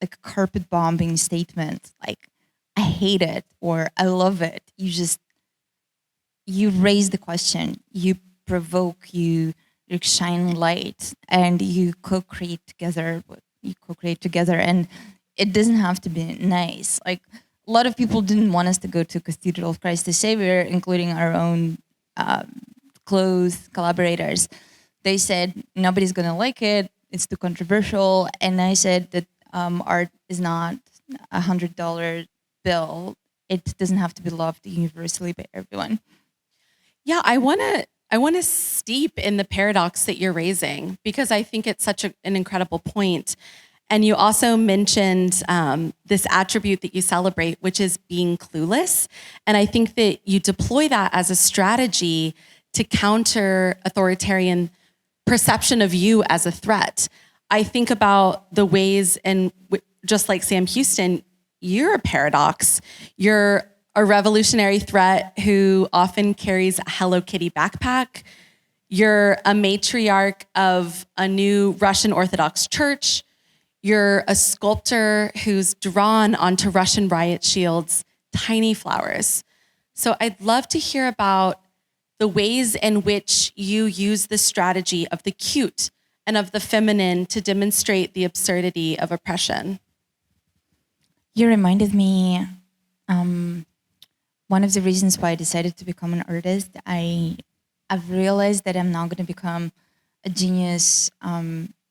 Speaker 14: a carpet bombing statement, like I hate it or I love it. You raise the question, you provoke, you shine light, and you co-create together. And it doesn't have to be nice. Like a lot of people didn't want us to go to Cathedral of Christ the Savior, including our own close collaborators. They said nobody's gonna like it. It's too controversial. And I said that art is not $100 bill. It doesn't have to be loved universally by everyone.
Speaker 15: Yeah, I want to steep in the paradox that you're raising, because I think it's such an incredible point. And you also mentioned this attribute that you celebrate, which is being clueless. And I think that you deploy that as a strategy to counter authoritarian perception of you as a threat. I think about the ways, and just like Sam Houston, you're a paradox. You're a revolutionary threat who often carries a Hello Kitty backpack. You're a matriarch of a new Russian Orthodox church. You're a sculptor who's drawn onto Russian riot shields tiny flowers. So I'd love to hear about the ways in which you use the strategy of the cute and of the feminine to demonstrate the absurdity of oppression.
Speaker 14: You reminded me, one of the reasons why I decided to become an artist, I've realized that I'm not going to become a genius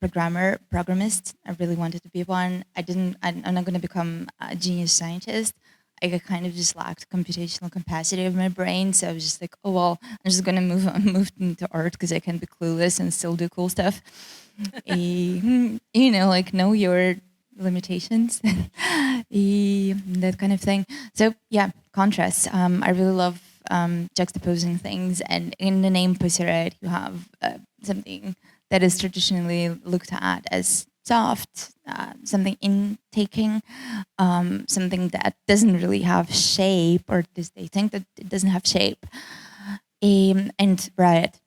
Speaker 14: programmist. I really wanted to be one. I'm not going to become a genius scientist. I kind of just lacked computational capacity of my brain. So I was just like, oh, well, I'm just going to move into art because I can be clueless and still do cool stuff. Like know your limitations, that kind of thing. So yeah, contrast. I really love juxtaposing things. And in the name Pussy Riot, you have something that is traditionally looked at as soft, something intaking, something that doesn't really have shape, or they think that it doesn't have shape. And riot,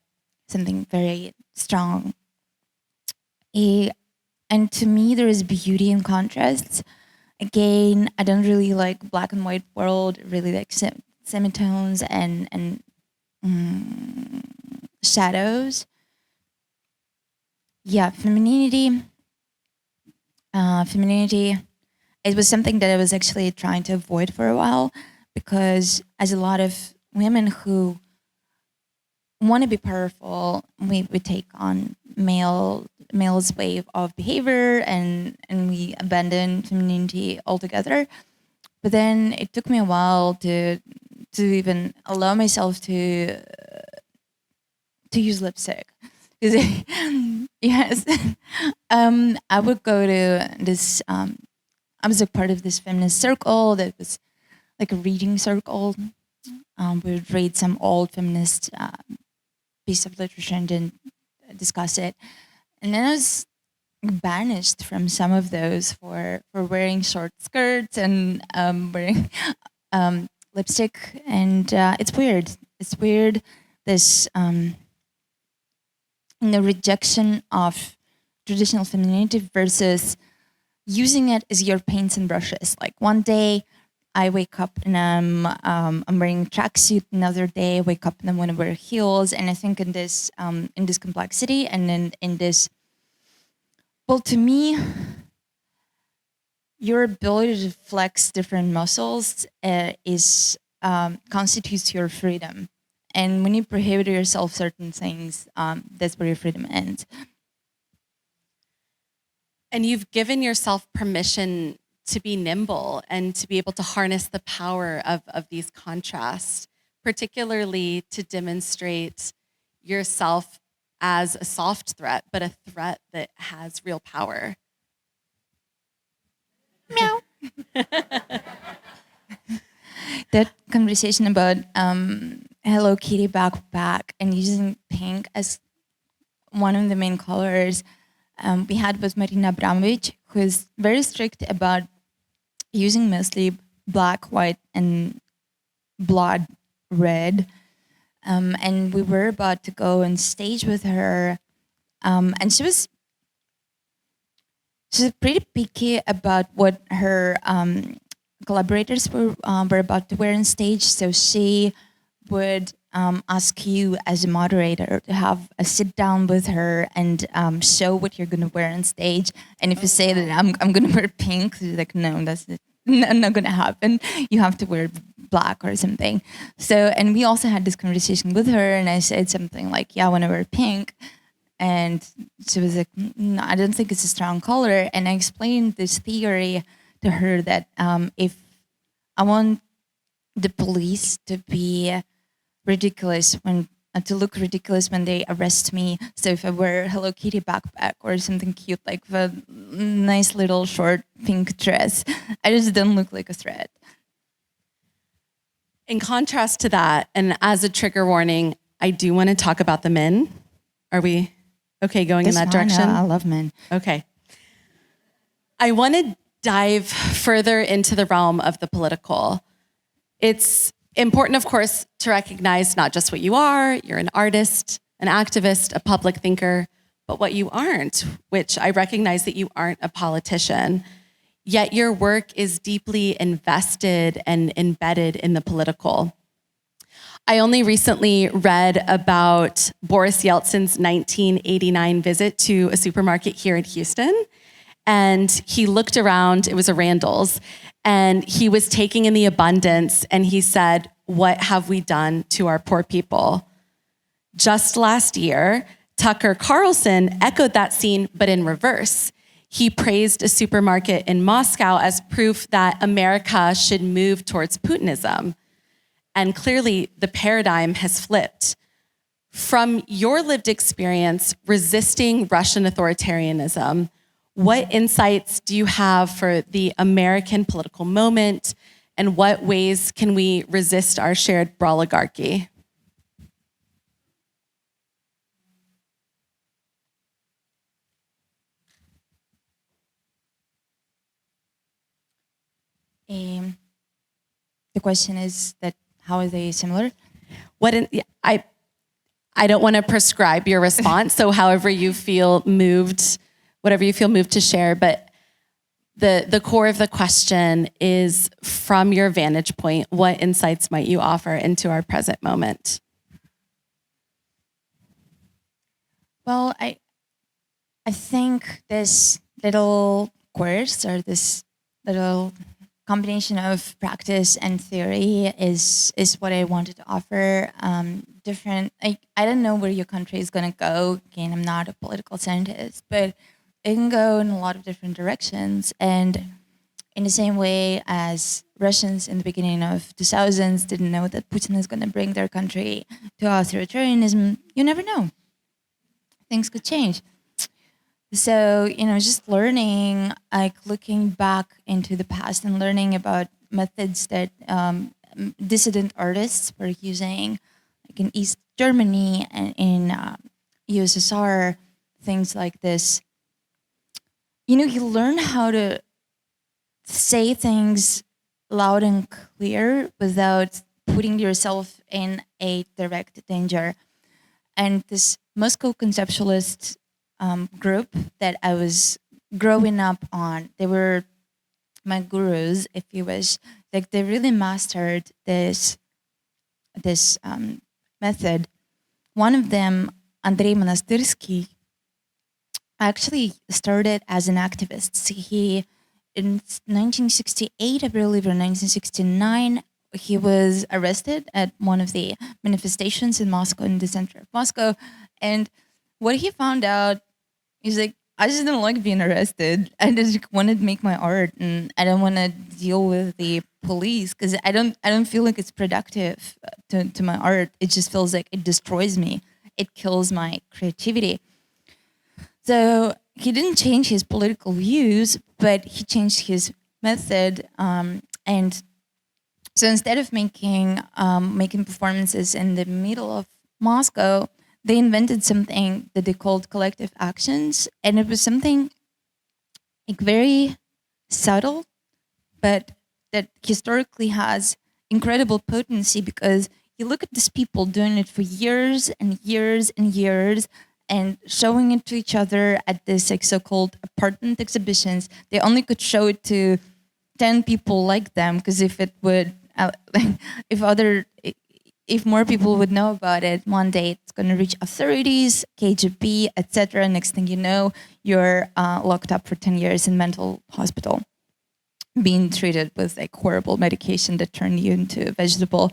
Speaker 14: something very strong. And to me, there is beauty in contrasts. Again, I don't really like black and white world, really like semitones and shadows. Yeah, femininity, it was something that I was actually trying to avoid for a while, because as a lot of women who want to be powerful, we take on male's way of behavior and we abandon femininity altogether. But then it took me a while to even allow myself to use lipstick. Yes, I would go to this. I was a part of this feminist circle that was like a reading circle. We would read some old feminist piece of literature and then discuss it. And then I was banished from some of those for wearing short skirts and wearing lipstick. And it's weird. It's weird. This rejection of traditional femininity versus using it as your paints and brushes. Like one day I wake up and I'm wearing a tracksuit. Another day I wake up and I want to wear heels. And I think in this complexity and in this, well, to me, your ability to flex different muscles is constitutes your freedom. And when you prohibit yourself certain things, that's where your freedom ends.
Speaker 15: And you've given yourself permission to be nimble and to be able to harness the power of these contrasts particularly to demonstrate yourself as a soft threat, but a threat that has real power.
Speaker 14: Meow. That conversation about Hello Kitty backpack and using pink as one of the main colors we had with Marina Abramovic, who is very strict about using mostly black, white, and blood red. And we were about to go on stage with her, and she's pretty picky about what her collaborators were about to wear on stage. So she would ask you as a moderator to have a sit down with her and show what you're going to wear on stage. And if you say that I'm going to wear pink, she's like, no, that's not going to happen. You have to wear black or something. So, and we also had this conversation with her, and I said something like, yeah, I want to wear pink. And she was like, no, I don't think it's a strong color. And I explained this theory to her that if I want the police to be ridiculous to look ridiculous when they arrest me. So if I wear a Hello Kitty backpack or something cute like a nice little short pink dress, I just don't look like a threat.
Speaker 15: In contrast to that, and as a trigger warning, I do want to talk about the men. Are we okay going in that direction?
Speaker 14: I love men.
Speaker 15: Okay. I want to dive further into the realm of the political. It's important, of course, to recognize not just what you are, you're an artist, an activist, a public thinker, but what you aren't, which I recognize that you aren't a politician. Yet your work is deeply invested and embedded in the political. I only recently read about Boris Yeltsin's 1989 visit to a supermarket here in Houston. And he looked around, it was a Randall's, and he was taking in the abundance, and he said, what have we done to our poor people? Just last year, Tucker Carlson echoed that scene, but in reverse. He praised a supermarket in Moscow as proof that America should move towards Putinism. And clearly, the paradigm has flipped. From your lived experience resisting Russian authoritarianism, what insights do you have for the American political moment, and what ways can we resist our shared oligarchy?
Speaker 14: The question is that how are they similar?
Speaker 15: I don't want to prescribe your response, so however you feel moved, whatever you feel moved to share, but the core of the question is, from your vantage point, what insights might you offer into our present moment?
Speaker 14: Well, I think this little course, or this little combination of practice and theory is what I wanted to offer. I don't know where your country is going to go. Again, I'm not a political scientist, but it can go in a lot of different directions. And in the same way as Russians in the beginning of 2000s didn't know that Putin is going to bring their country to authoritarianism, you never know. Things could change. So, just learning, like looking back into the past and learning about methods that dissident artists were using, like in East Germany and in USSR, things like this. You learn how to say things loud and clear without putting yourself in a direct danger. And this Moscow conceptualist group that I was growing up on, they were my gurus, if you wish. Like, they really mastered this method. One of them, Andrei Monastyrsky, actually started as an activist. He, in 1968, I believe, or 1969, he was arrested at one of the manifestations in Moscow, in the center of Moscow. And what he found out, he's like, I just don't like being arrested. I just wanted to make my art, and I don't want to deal with the police because I don't feel like it's productive to my art. It just feels like it destroys me. It kills my creativity. So he didn't change his political views, but he changed his method. And so instead of making performances in the middle of Moscow, they invented something that they called collective actions, and it was something like very subtle, but that historically has incredible potency because you look at these people doing it for years and years and years and showing it to each other at this like so-called apartment exhibitions. They only could show it to 10 people like them because if it would, if more people would know about it, one day it's going to reach authorities, KGB, etc. Next thing you know, you're locked up for 10 years in mental hospital, being treated with like horrible medication that turned you into a vegetable.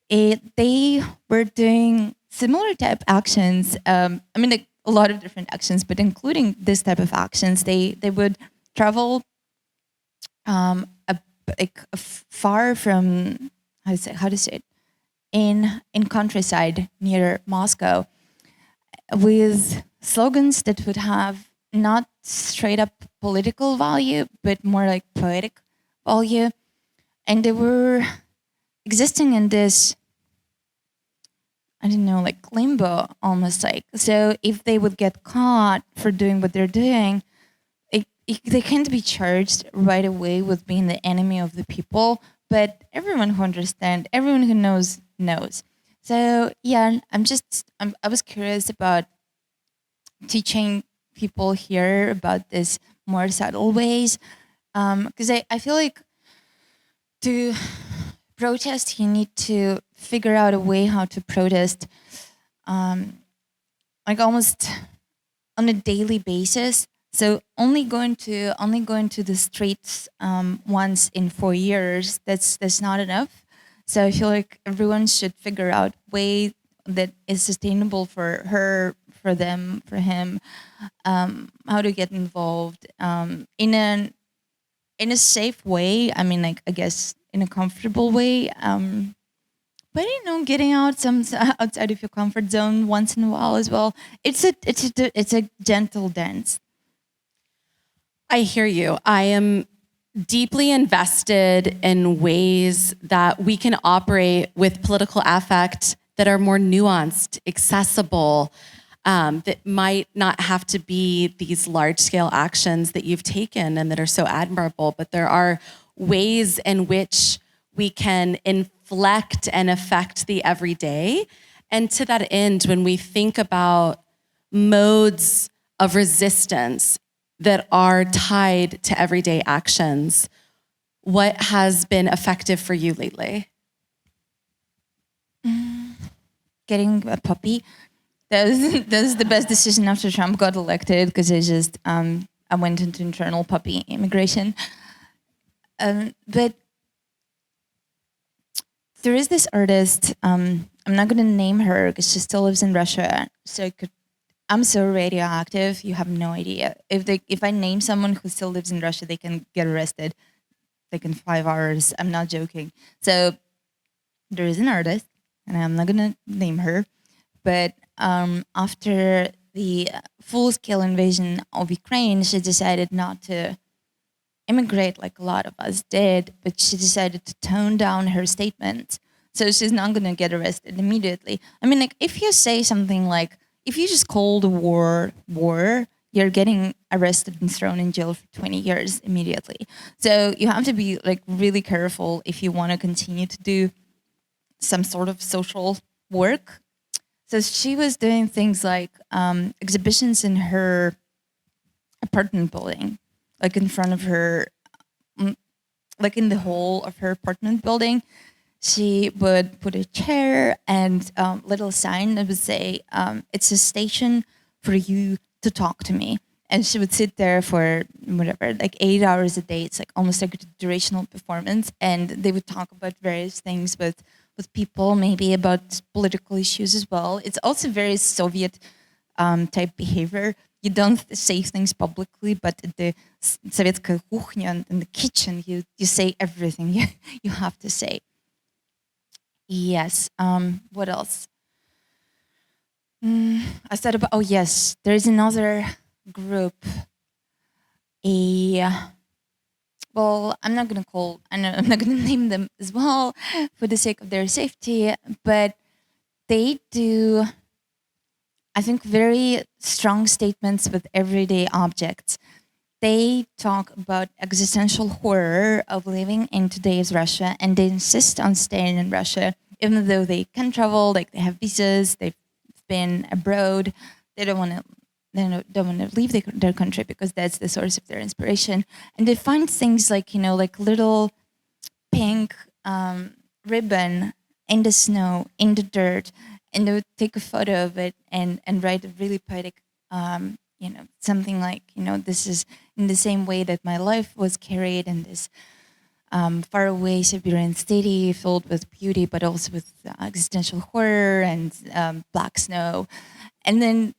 Speaker 14: They were doing similar type actions. Like a lot of different actions, but including this type of actions. They would travel far from how to say it in countryside near Moscow with slogans that would have not straight up political value, but more like poetic value. And they were existing in this, I don't know, like limbo almost like. So if they would get caught for doing what they're doing, they can't be charged right away with being the enemy of the people, but everyone who understands, everyone who knows. So yeah, I was curious about teaching people here about this more subtle ways, because I feel like to protest, you need to figure out a way how to protest, like almost on a daily basis. So only going to the streets once in 4 years, that's not enough. So I feel like everyone should figure out a way that is sustainable for her, for them, for him, how to get involved in a safe way. I mean, like I guess in a comfortable way. But getting outside of your comfort zone once in a while as well. It's a gentle dance.
Speaker 15: I hear you. I am deeply invested in ways that we can operate with political affect that are more nuanced, accessible, that might not have to be these large-scale actions that you've taken and that are so admirable, but there are ways in which we can inflect and affect the everyday. And to that end, when we think about modes of resistance that are tied to everyday actions, what has been effective for you lately?
Speaker 14: Getting a puppy. That was the best decision after Trump got elected because I went into internal puppy immigration. But there is this artist, I'm not going to name her because she still lives in Russia, so I'm so radioactive, you have no idea. If I name someone who still lives in Russia, they can get arrested like in 5 hours. I'm not joking. So there is an artist, and I'm not gonna name her, but after the full-scale invasion of Ukraine, she decided not to immigrate like a lot of us did, but she decided to tone down her statements. So she's not gonna get arrested immediately. I mean, like if you say something like, if you just call the war, you're getting arrested and thrown in jail for 20 years immediately. So you have to be like really careful if you want to continue to do some sort of social work. So she was doing things like exhibitions in her apartment building, like in front of her, like in the hall of her apartment building. She would put a chair and little sign that would say, it's a station for you to talk to me. And she would sit there for whatever, like 8 hours a day. It's like almost like a durational performance. And they would talk about various things with people, maybe about political issues as well. It's also very Soviet type behavior. you don't say things publicly, but at the советская кухня, in the kitchen, you say everything you have to say. Yes. What else? I thought about. Oh yes, there is another group. Well, I'm not gonna name them as well for the sake of their safety, but they do, I think, very strong statements with everyday objects. They talk about existential horror of living in today's Russia, and they insist on staying in Russia, even though they can travel, like they have visas, they've been abroad, they don't want to leave their country because that's the source of their inspiration. And they find things like, like little pink ribbon in the snow, in the dirt, and they would take a photo of it and write a really poetic, something like, this is in the same way that my life was carried in this faraway Siberian city filled with beauty, but also with existential horror and black snow. And then,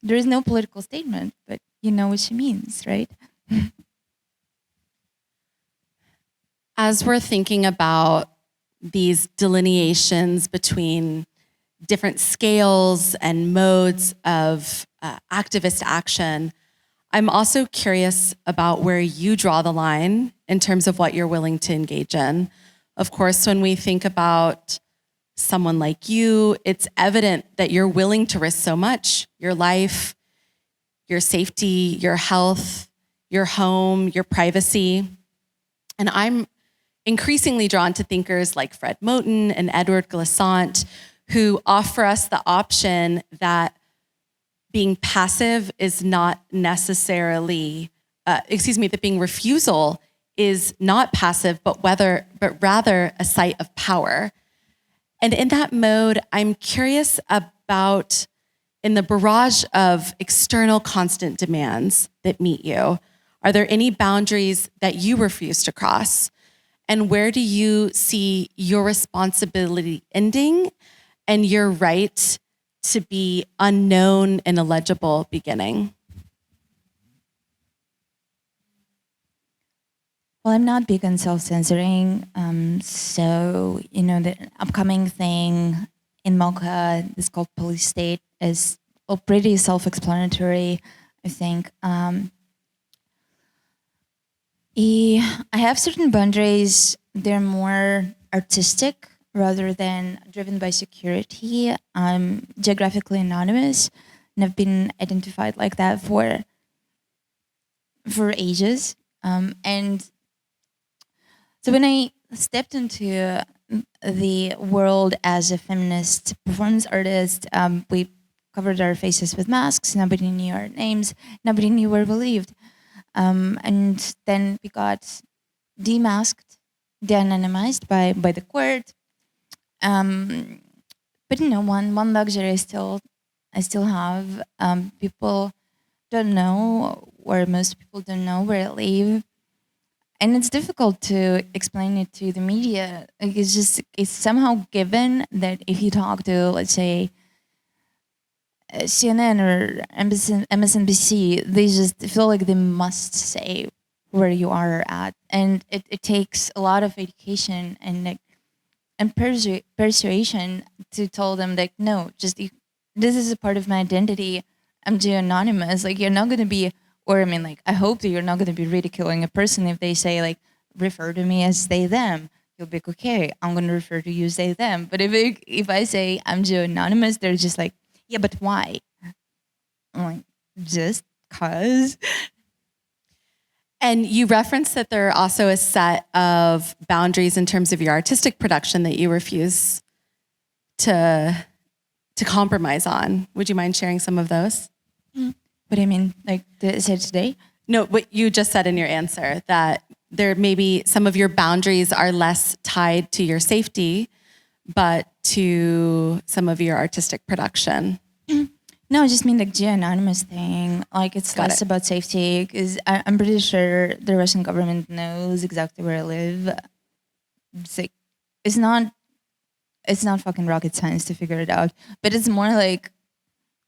Speaker 14: there is no political statement, but you know what she means, right?
Speaker 15: As we're thinking about these delineations between different scales and modes of activist action, I'm also curious about where you draw the line in terms of what you're willing to engage in. Of course, when we think about someone like you, it's evident that you're willing to risk so much: your life, your safety, your health, your home, your privacy. And I'm increasingly drawn to thinkers like Fred Moten and Edward Glissant, who offer us the option that being passive is not necessarily, that being refusal is not passive, but rather a site of power. And in that mode, I'm curious about, in the barrage of external constant demands that meet you, are there any boundaries that you refuse to cross? And where do you see your responsibility ending and your right to be unknown and illegible beginning?
Speaker 14: Well, I'm not big on self-censoring, so the upcoming thing in Mocha is called Police State is pretty self-explanatory, I think. I have certain boundaries. They're more artistic rather than driven by security. I'm geographically anonymous, and I've been identified like that for ages. And so when I stepped into the world as a feminist performance artist, we covered our faces with masks. Nobody knew our names. Nobody knew where we lived. And then we got demasked, de-anonymized by the court. But one luxury I still have. People don't know, or most people don't know where I live. And it's difficult to explain it to the media. Like it's somehow given that if you talk to, let's say, CNN or MSNBC, they just feel like they must say where you are at. And it takes a lot of education and persuasion to tell them that, no, this is a part of my identity. I'm anonymous. Like, you're not going to be, or I hope that you're not going to be ridiculing a person if they say, like, refer to me as they, them. You'll be like, okay, I'm going to refer to you as they, them. But if I say I'm anonymous, they're just like, yeah, but why? I'm like, just cause.
Speaker 15: And you referenced that there are also a set of boundaries in terms of your artistic production that you refuse to compromise on. Would you mind sharing some of those?
Speaker 14: What do you mean? Like said today?
Speaker 15: No, what you just said in your answer, that there maybe some of your boundaries are less tied to your safety, but to some of your artistic production.
Speaker 14: No, I just mean the anonymous thing. Like, it's less about safety, because I'm pretty sure the Russian government knows exactly where I live. It's not fucking rocket science to figure it out. But it's more like,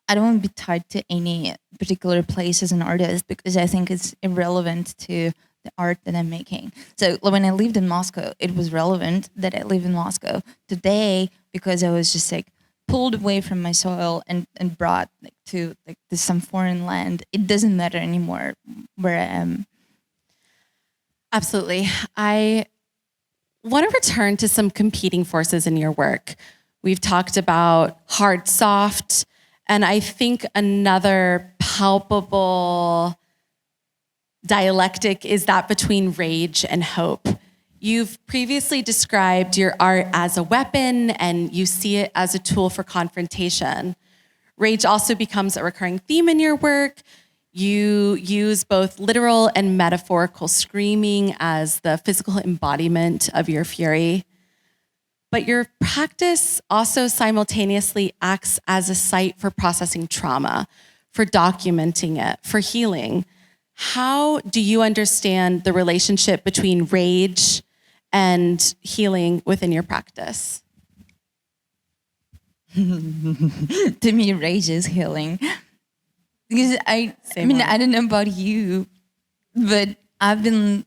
Speaker 14: I don't want to be tied to any particular place as an artist because I think it's irrelevant to the art that I'm making. So when I lived in Moscow, it was relevant that I live in Moscow. Today, because I was just like pulled away from my soil and brought like, to some foreign land, it doesn't matter anymore where I am.
Speaker 15: Absolutely. I want to return to some competing forces in your work. We've talked about hard, soft, and I think another palpable dialectic is that between rage and hope. You've previously described your art as a weapon and you see it as a tool for confrontation. Rage also becomes a recurring theme in your work. You use both literal and metaphorical screaming as the physical embodiment of your fury. But your practice also simultaneously acts as a site for processing trauma, for documenting it, for healing. How do you understand the relationship between rage and healing within your practice?
Speaker 14: To me, rage is healing. Because I don't know about you, but I've been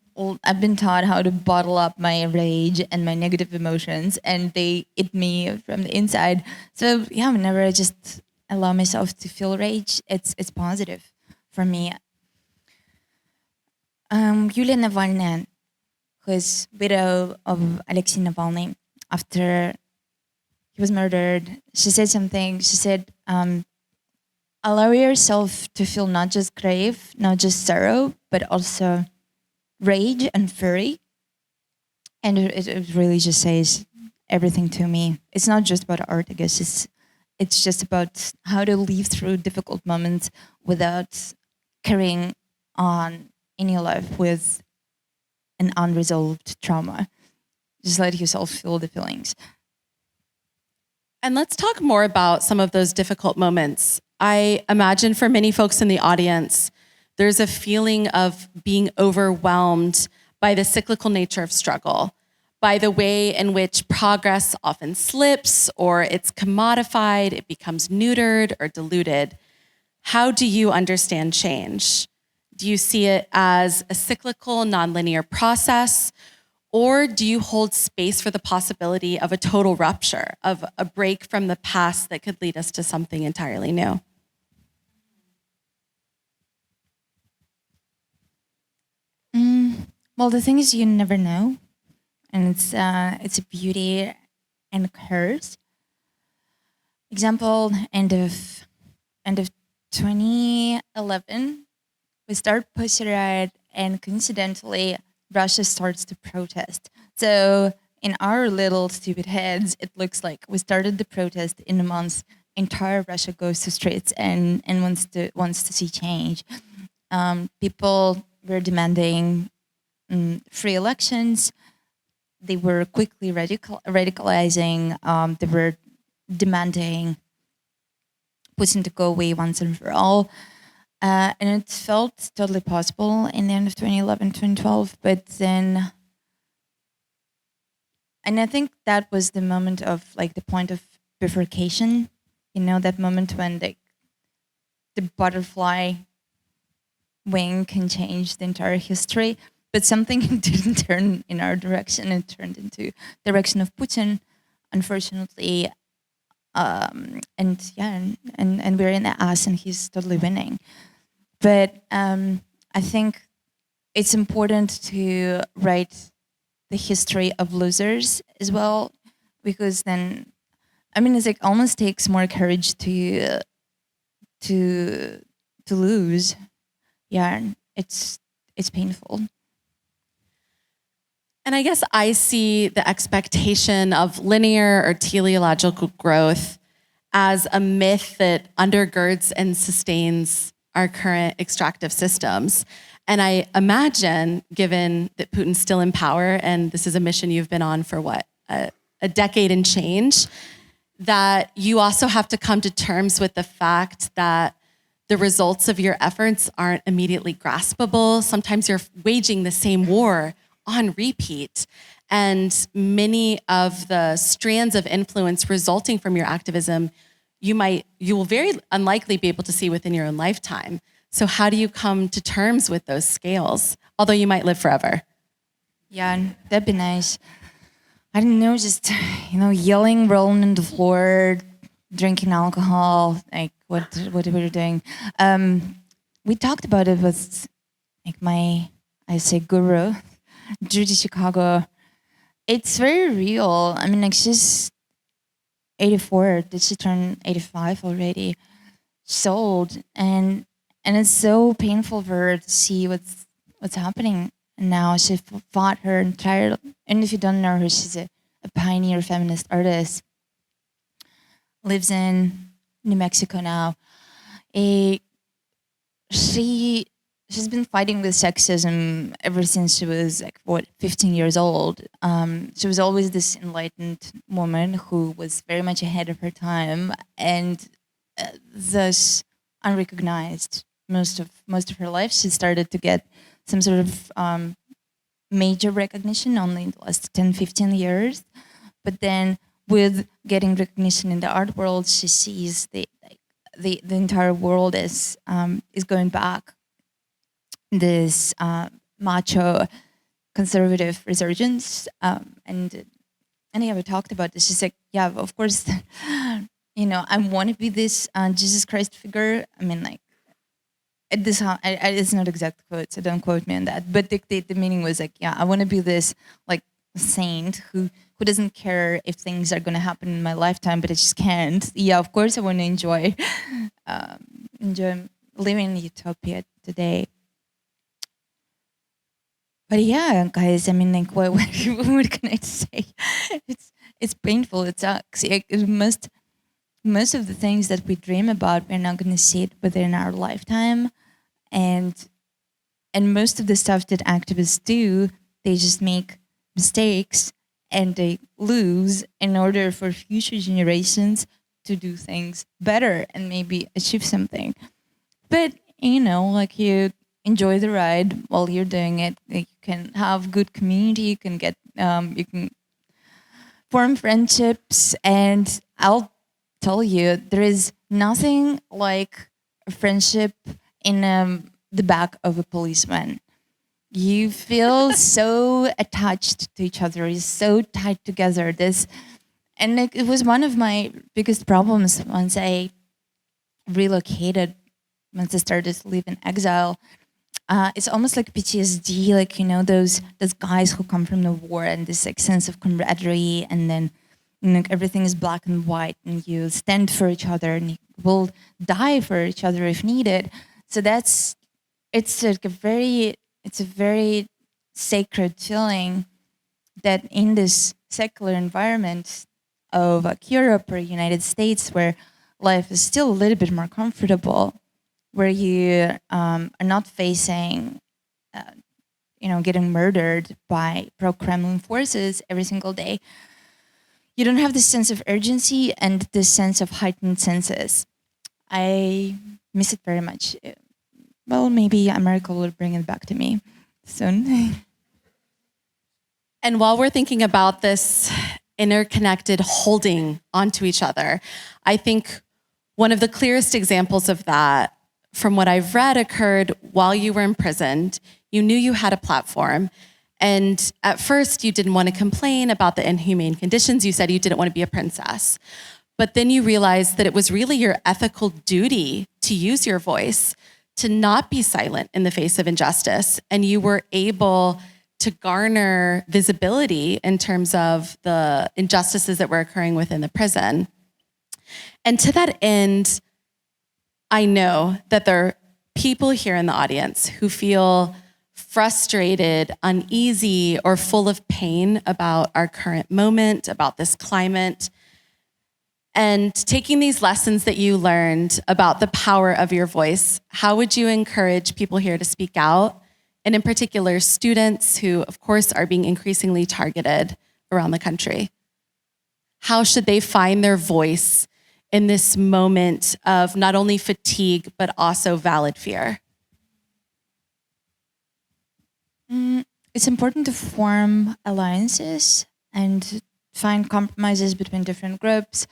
Speaker 14: taught how to bottle up my rage and my negative emotions, and they eat me from the inside. So yeah, whenever I just allow myself to feel rage, it's positive for me. Yulia Navalny, who's widow of Alexei Navalny, after he was murdered, she said something. She said, allow yourself to feel not just grief, not just sorrow, but also rage and fury. And it really just says everything to me. It's not just about art, I guess. It's just about how to live through difficult moments without carrying on in your life with an unresolved trauma. Just let yourself feel the feelings.
Speaker 15: And let's talk more about some of those difficult moments. I imagine for many folks in the audience, there's a feeling of being overwhelmed by the cyclical nature of struggle, by the way in which progress often slips or it's commodified, it becomes neutered or diluted. How do you understand change? Do you see it as a cyclical, nonlinear process, or do you hold space for the possibility of a total rupture, of a break from the past that could lead us to something entirely new?
Speaker 14: Well, the thing is, you never know, and it's a beauty and a curse. Example: end of 2011, we start Pussy Riot, and coincidentally, Russia starts to protest. So in our little stupid heads, it looks like we started the protest in a month. Entire Russia goes to streets and wants to see change. People were demanding free elections. They were quickly radicalizing. They were demanding Putin to go away once and for all. And it felt totally possible in the end of 2011, 2012. But then, and I think that was the moment of like the point of bifurcation, you know, that moment when the butterfly wing can change the entire history. But something didn't turn in our direction. It turned into the direction of Putin, unfortunately. And we're in the ass, and he's totally winning. But I think it's important to write the history of losers as well, because then, I mean, it's like almost takes more courage to lose. Yeah, it's painful.
Speaker 15: And I guess I see the expectation of linear or teleological growth as a myth that undergirds and sustains our current extractive systems. And I imagine, given that Putin's still in power, and this is a mission you've been on for what, a decade and change, that you also have to come to terms with the fact that the results of your efforts aren't immediately graspable. Sometimes you're waging the same war on repeat. And many of the strands of influence resulting from your activism, you will very unlikely be able to see within your own lifetime. So how do you come to terms with those scales, although you might live forever?
Speaker 14: Yeah, that'd be nice. I don't know, just, yelling, rolling on the floor, drinking alcohol, like what we were doing. We talked about it with like guru, Judy Chicago. It's very real. I mean, like she's 84. Did she turn 85 already? She's old, and it's so painful for her to see what's happening now. She fought her entire. And if you don't know her, she's a pioneer feminist artist. Lives in New Mexico now. She's been fighting with sexism ever since she was 15 years old. She was always this enlightened woman who was very much ahead of her time and thus unrecognized most of her life. She started to get some sort of major recognition only in the last 10, 15 years. But then with getting recognition in the art world, she sees the entire world is going back. This macho conservative resurgence, and yeah, we talked about this. She's like, yeah, of course, I want to be this Jesus Christ figure. I mean, like, at this, it's not exact quote, so don't quote me on that. But the meaning was like, yeah, I want to be this like saint who doesn't care if things are going to happen in my lifetime, but I just can't. Yeah, of course, I want to enjoy living in utopia today. But yeah, guys, I mean, like, what can I say? It's painful. It sucks. Most of the things that we dream about, we're not going to see it within our lifetime, and most of the stuff that activists do, they just make mistakes and they lose in order for future generations to do things better and maybe achieve something. But like you enjoy the ride while you're doing it. You can have good community. You can get you can form friendships, and I'll tell you, there is nothing like a friendship in the back of a policeman. You feel so attached to each other. You're so tied together. And it was one of my biggest problems once I relocated, once I started to live in exile. It's almost like PTSD, like, those guys who come from the war and this like sense of camaraderie, and then everything is black and white, and you stand for each other, and you will die for each other if needed. So it's a very sacred feeling that in this secular environment of Europe or United States, where life is still a little bit more comfortable, where you are not facing, getting murdered by pro-Kremlin forces every single day, you don't have this sense of urgency and this sense of heightened senses. I miss it very much. Well, maybe America will bring it back to me soon.
Speaker 15: And while we're thinking about this interconnected holding onto each other, I think one of the clearest examples of that, from what I've read, occurred while you were imprisoned. You knew you had a platform, and at first you didn't want to complain about the inhumane conditions. You said you didn't want to be a princess. But then you realized that it was really your ethical duty to use your voice, to not be silent in the face of injustice, and you were able to garner visibility in terms of the injustices that were occurring within the prison. And to that end, I know that there are people here in the audience who feel frustrated, uneasy, or full of pain about our current moment, about this climate. And taking these lessons that you learned about the power of your voice, how would you encourage people here to speak out? And in particular, students who, of course, are being increasingly targeted around the country. How should they find their voice in this moment of not only fatigue, but also valid fear?
Speaker 14: It's important to form alliances and find compromises between different groups.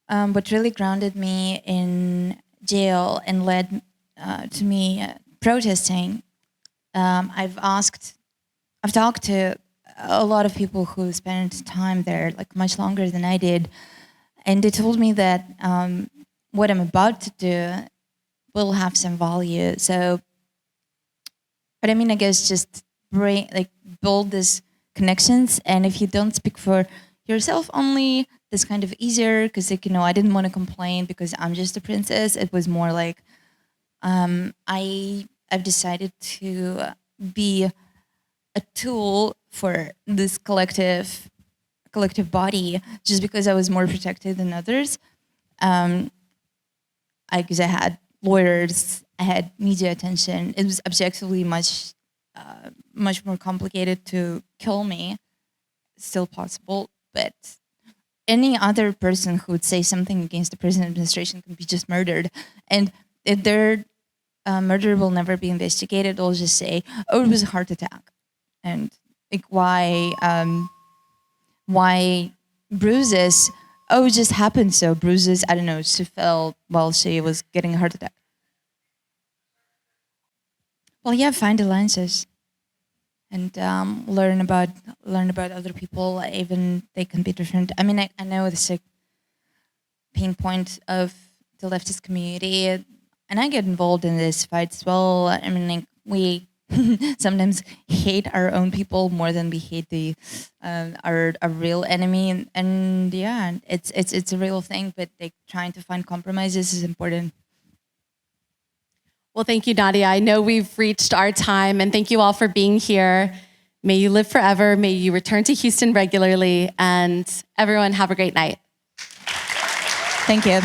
Speaker 14: what really grounded me in jail and led to me protesting. I've talked to a lot of people who spent time there, like much longer than I did, and they told me that what I'm about to do will have some value. So, but I mean, I guess just build these connections, and if you don't speak for yourself only, it's kind of easier because, like, I didn't want to complain because I'm just a princess. It was more like I've decided to be a tool for this collective body just because I was more protected than others. Because I had lawyers, I had media attention. It was objectively much more complicated to kill me. It's still possible, but any other person who would say something against the present administration can be just murdered. And if their murder will never be investigated, they'll just say, oh, it was a heart attack. And like, why bruises? Oh, it just happened so. Bruises, I don't know, she fell while she was getting a heart attack. Well, yeah, find alliances and learn about other people, even they can be different. I mean, I know this like pain point of the leftist community, and I get involved in this fight as well. I mean, like, we sometimes hate our own people more than we hate our real enemy, and yeah, it's a real thing. But like, trying to find compromises is important.
Speaker 15: Well, thank you, Nadya. I know we've reached our time, and thank you all for being here. May you live forever. May you return to Houston regularly, and everyone have a great night.
Speaker 14: Thank you.